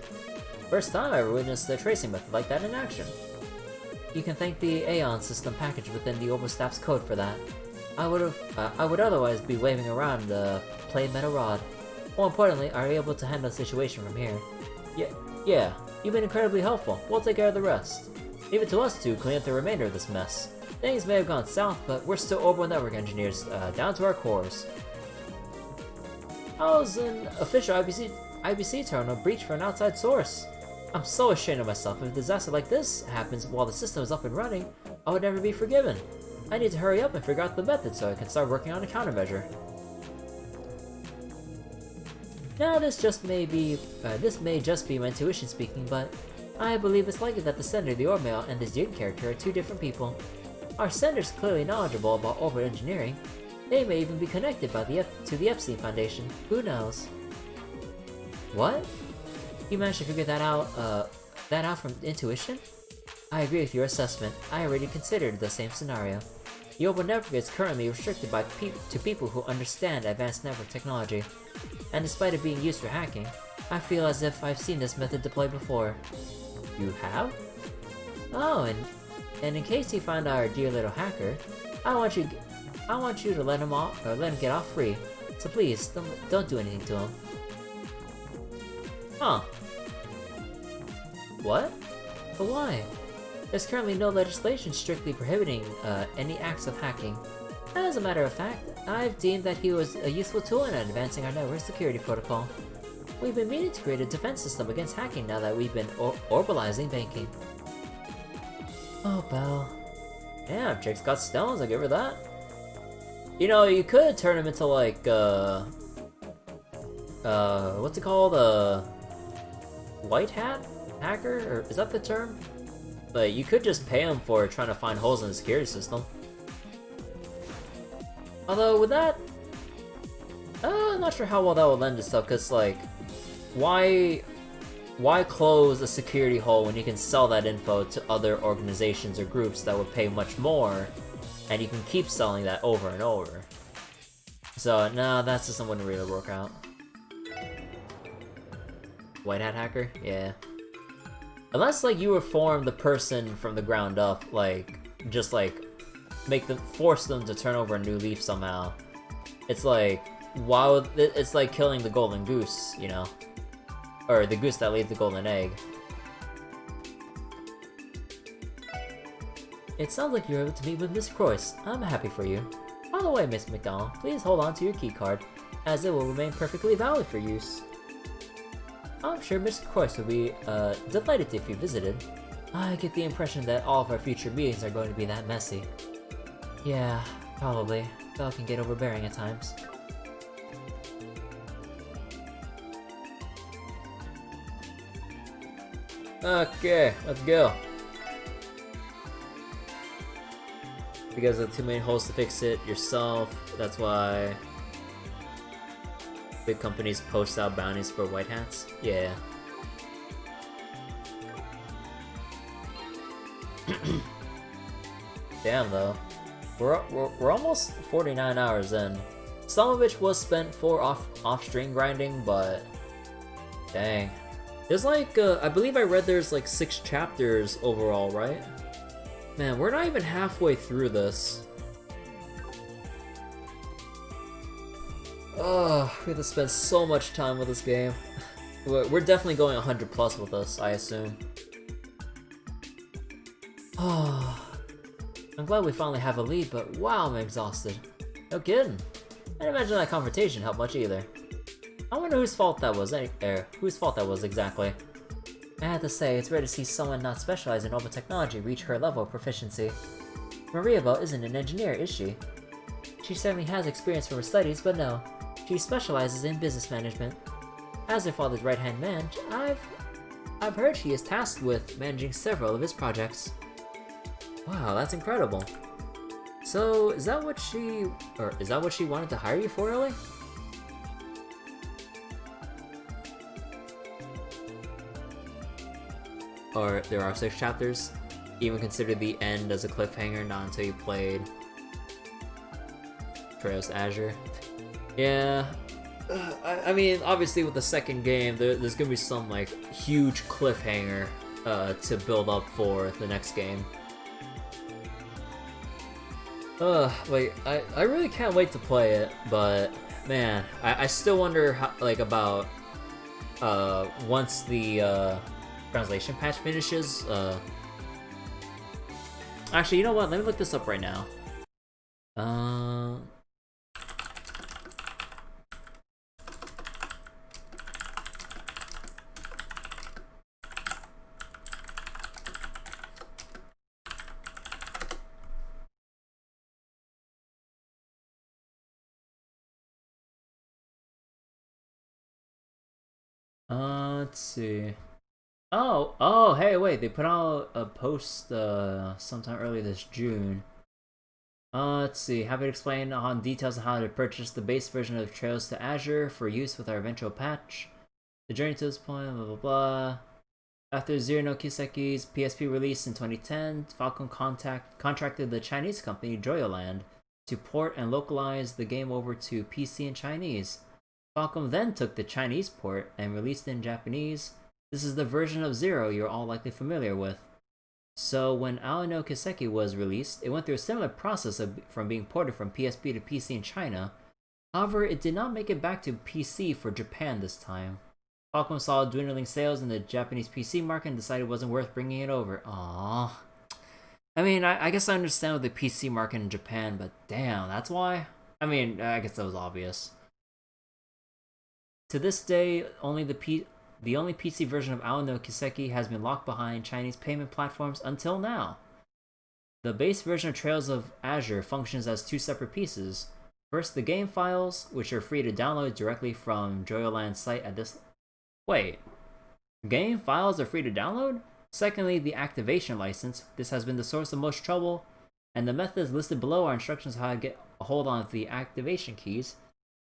First time I ever witnessed a tracing method like that in action. You can thank the Aeon system package within the overstaff's code for that. I would otherwise be waving around the plain metal rod. More importantly, are you able to handle the situation from here? Yeah, you've been incredibly helpful. We'll take care of the rest. Leave it to us to clean up the remainder of this mess. Things may have gone south, but we're still Orbital Network engineers, down to our cores. How's an official IBC terminal breach for an outside source? I'm so ashamed of myself. If a disaster like this happens while the system is up and running, I would never be forgiven. I need to hurry up and figure out the method so I can start working on a countermeasure. Now this may just be my intuition speaking, but I believe it's likely that the sender, the Ormail, and this Jin character are two different people. Our sender's clearly knowledgeable about orbital engineering. They may even be connected to the Epstein Foundation. Who knows? What? You managed to figure that out from intuition? I agree with your assessment. I already considered the same scenario. The Orbital Network is currently restricted to people who understand advanced network technology. And despite it being used for hacking, I feel as if I've seen this method deployed before. You have? Oh, and in case you find our dear little hacker, I want you to let him get off free. So please, don't do anything to him. Huh. What? But why? There's currently no legislation strictly prohibiting any acts of hacking. As a matter of fact, I've deemed that he was a useful tool in advancing our network security protocol. We've been meaning to create a defense system against hacking now that we've been orbalizing banking. Oh, Belle. Damn, chick's got stones, I'll give her that. You know, you could turn him into like, what's it called? White hat hacker? Or is that the term? But you could just pay him for trying to find holes in the security system. Although, with that, I'm not sure how well that will lend itself, because, like, why why close a security hole when you can sell that info to other organizations or groups that would pay much more, and you can keep selling that over and over. So, no, that system wouldn't really work out. White hat hacker? Yeah. Unless, like, you reform the person from the ground up, like, just, like, force them to turn over a new leaf somehow. It's like, it's like killing the golden goose, you know? Or the goose that laid the golden egg. It sounds like you're able to meet with Miss Crois. I'm happy for you. By the way, Miss McDonald, please hold on to your keycard, as it will remain perfectly valid for use. I'm sure Miss Crois will be delighted if you visited. I get the impression that all of our future meetings are going to be that messy. Yeah, probably. Belle can get overbearing at times. Okay, let's go. Because of too many holes to fix it yourself, that's why big companies post out bounties for white hats. Yeah. Damn though. We're almost 49 hours in. Some of which was spent for off-stream grinding, but dang. There's like, I believe I read there's like 6 chapters overall, right? Man, we're not even halfway through this. Oh, we have to spend so much time with this game. We're definitely going 100 plus with this, I assume. Oh, I'm glad we finally have a lead, but wow, I'm exhausted. No kidding. I didn't imagine that confrontation helped much either. I wonder whose fault that was, exactly. I have to say, it's rare to see someone not specialized in mobile technology reach her level of proficiency. Mariabelle isn't an engineer, is she? She certainly has experience from her studies, but no. She specializes in business management. As her father's right-hand man, I've heard she is tasked with managing several of his projects. Wow, that's incredible. So, is that what she wanted to hire you for, really? Or there are 6 chapters? Even consider the end as a cliffhanger, not until you played Trails to Azure. Yeah, I mean, obviously with the second game, there's gonna be some like huge cliffhanger to build up for the next game. Wait, I really can't wait to play it, but man, I still wonder how, like, about once the translation patch finishes. Actually, you know what? Let me look this up right now. Let's see. Oh, hey, wait, they put out a post sometime earlier this June. Let's see, have it explain on details on how to purchase the base version of Trails to Azure for use with our eventual patch. The journey to this point, blah blah blah. After Zero no Kiseki's PSP release in 2010, Falcom contracted the Chinese company Joyoland to port and localize the game over to PC in Chinese. Falcom then took the Chinese port and released it in Japanese. This is the version of Zero you're all likely familiar with. So when Ao no Kiseki was released, it went through a similar process from being ported from PSP to PC in China. However, it did not make it back to PC for Japan this time. Falcom saw dwindling sales in the Japanese PC market and decided it wasn't worth bringing it over. Aww. I mean, I guess I understand with the PC market in Japan, but damn, that's why? I mean, I guess that was obvious. To this day, the only PC version of Ao no Kiseki has been locked behind Chinese payment platforms until now. The base version of Trails of Azure functions as 2 separate pieces. First, the game files, which are free to download directly from Joyoland's site at this... Wait. Game files are free to download? Secondly, the activation license. This has been the source of most trouble, and the methods listed below are instructions on how to get a hold on the activation keys.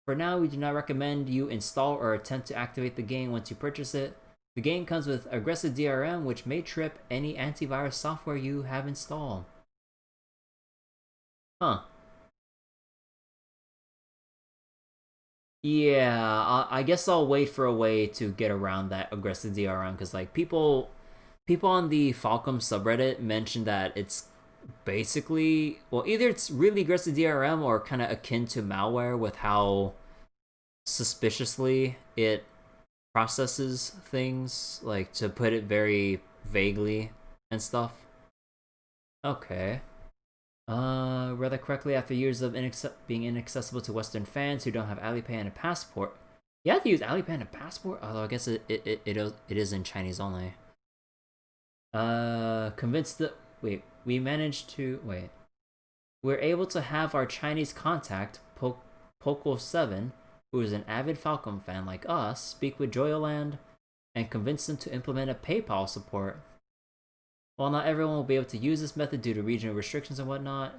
For now, we do not recommend you install or attempt to activate the game once you purchase it. The game comes with aggressive DRM, which may trip any antivirus software you have installed. Huh. Yeah, I guess I'll wait for a way to get around that aggressive DRM because like people on the Falcom subreddit mentioned that it's basically well either it's really aggressive DRM or kind of akin to malware with how suspiciously it processes things, like to put it very vaguely and stuff. Okay. Rather correctly, after years of being inaccessible to Western fans who don't have Alipay and a passport. You have to use Alipay and a passport? Although I guess it is in Chinese only. Convinced that... Wait, we managed to... Wait. We're able to have our Chinese contact, Poco7, who is an avid Falcom fan like us, speak with Joyoland and convince them to implement a PayPal support. While not everyone will be able to use this method due to regional restrictions and whatnot,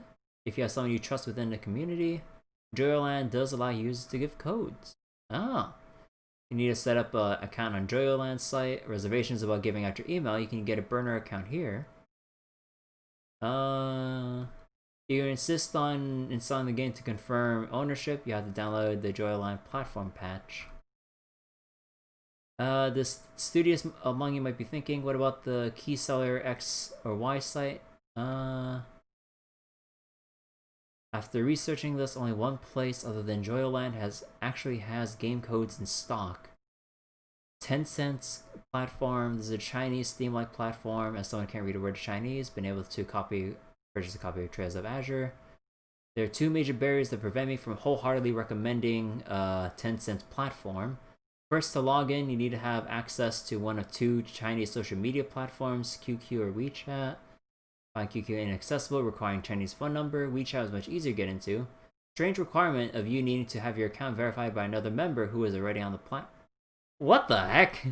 if you have someone you trust within the community, Joyoland does allow users to give codes. Ah. You need to set up an account on Joyoland's site. Reservations about giving out your email, you can get a burner account here. You insist on installing the game to confirm ownership, you have to download the Joyoland platform patch. This studious among you might be thinking, what about the key seller X or Y site? After researching this, only one place other than Joyoland actually has game codes in stock. Tencent's platform, this is a Chinese Steam-like platform. As someone can't read a word of Chinese, been able to purchase a copy of Trails of Azure. There are two major barriers that prevent me from wholeheartedly recommending Tencent's platform. First, to log in, you need to have access to one of two Chinese social media platforms, QQ or WeChat. Find QQ inaccessible, requiring Chinese phone number. WeChat is much easier to get into. Strange requirement of you needing to have your account verified by another member who is already on the platform. What the heck?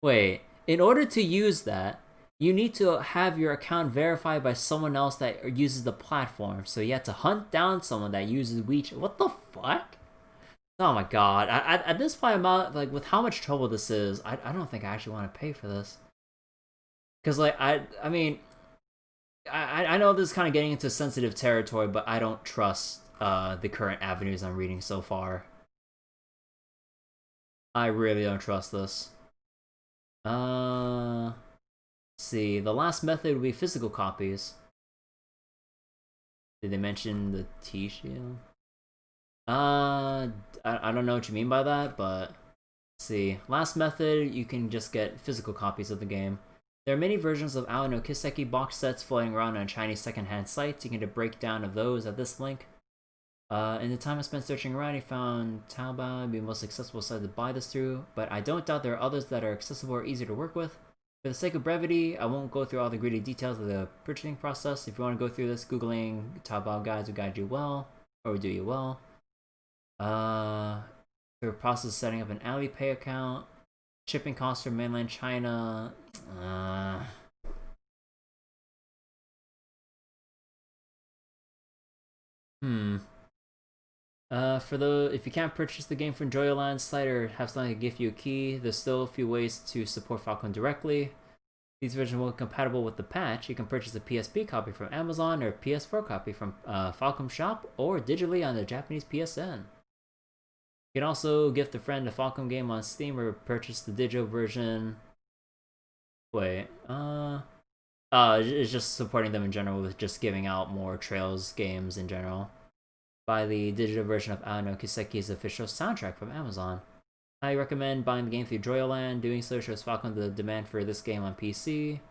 Wait, in order to use that, you need to have your account verified by someone else that uses the platform. So you have to hunt down someone that uses WeChat. What the fuck? Oh my god, at this point I'm out, like, with how much trouble this is, I don't think I actually want to pay for this. Because, like, I mean, I know this is kind of getting into sensitive territory, but I don't trust the current avenues I'm reading so far. I really don't trust this. Let's see, the last method would be physical copies. Did they mention the T-shield? I don't know what you mean by that, but let's see. Last method, you can just get physical copies of the game. There are many versions of Ao no Kiseki box sets floating around on Chinese secondhand sites. You can get a breakdown of those at this link. In the time I spent searching around, I found Taobao to be the most accessible site to buy this through, but I don't doubt there are others that are accessible or easier to work with. For the sake of brevity, I won't go through all the gritty details of the purchasing process. If you want to go through this, Googling Taobao guides will guide you well, or will do you well. The process of setting up an Alipay account, shipping costs from mainland China. If you can't purchase the game from Joyoland's site or have something to give you a key, there's still a few ways to support Falcon directly. These versions won't be compatible with the patch. You can purchase a PSP copy from Amazon or a PS4 copy from Falcom Shop or digitally on the Japanese PSN. You can also gift a friend a Falcom game on Steam or purchase the digital version. Wait, it's just supporting them in general with just giving out more Trails games in general. Buy the digital version of Ao no Kiseki's official soundtrack from Amazon. I recommend buying the game through Joyoland. Doing so shows Falcon the demand for this game on PC.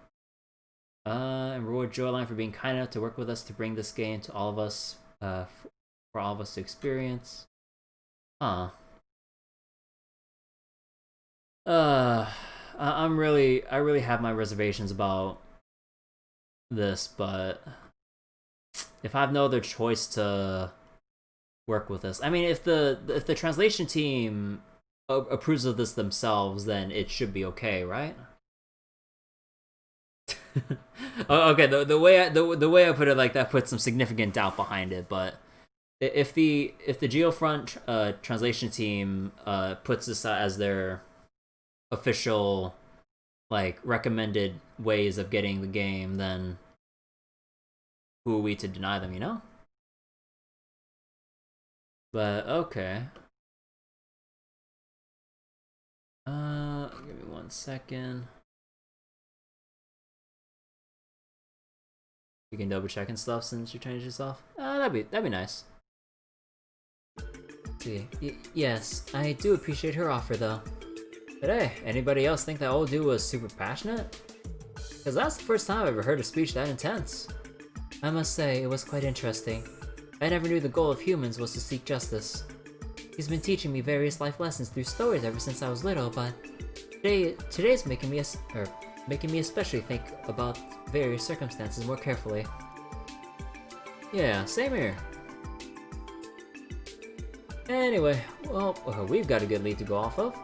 And reward Joyoland for being kind enough to work with us to bring this game to all of us, for all of us to experience. Huh. I really have my reservations about this, but if I have no other choice to work with this, I mean, if the translation team approves of this themselves, then it should be okay, right? Okay, the way I put it like that puts some significant doubt behind it, but if the Geofront translation team puts this as their official, like, recommended ways of getting the game, then who are we to deny them, you know? But, okay. Give me 1 second. You can double check and stuff since you changed yourself. That'd be nice. Let's see, yes, I do appreciate her offer though. But hey, anybody else think that old dude was super passionate? Cause that's the first time I've ever heard a speech that intense. I must say, it was quite interesting. I never knew the goal of humans was to seek justice. He's been teaching me various life lessons through stories ever since I was little, but today's making me especially think about various circumstances more carefully. Yeah, same here. Anyway, well, we've got a good lead to go off of.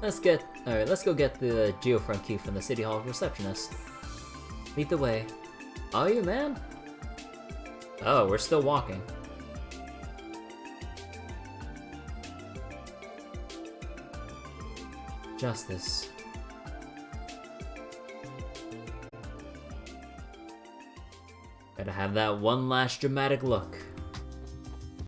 Let's go get the geofront key from the City Hall receptionist. Lead the way. Are you, man? Oh, we're still walking. Justice. Gotta have that one last dramatic look.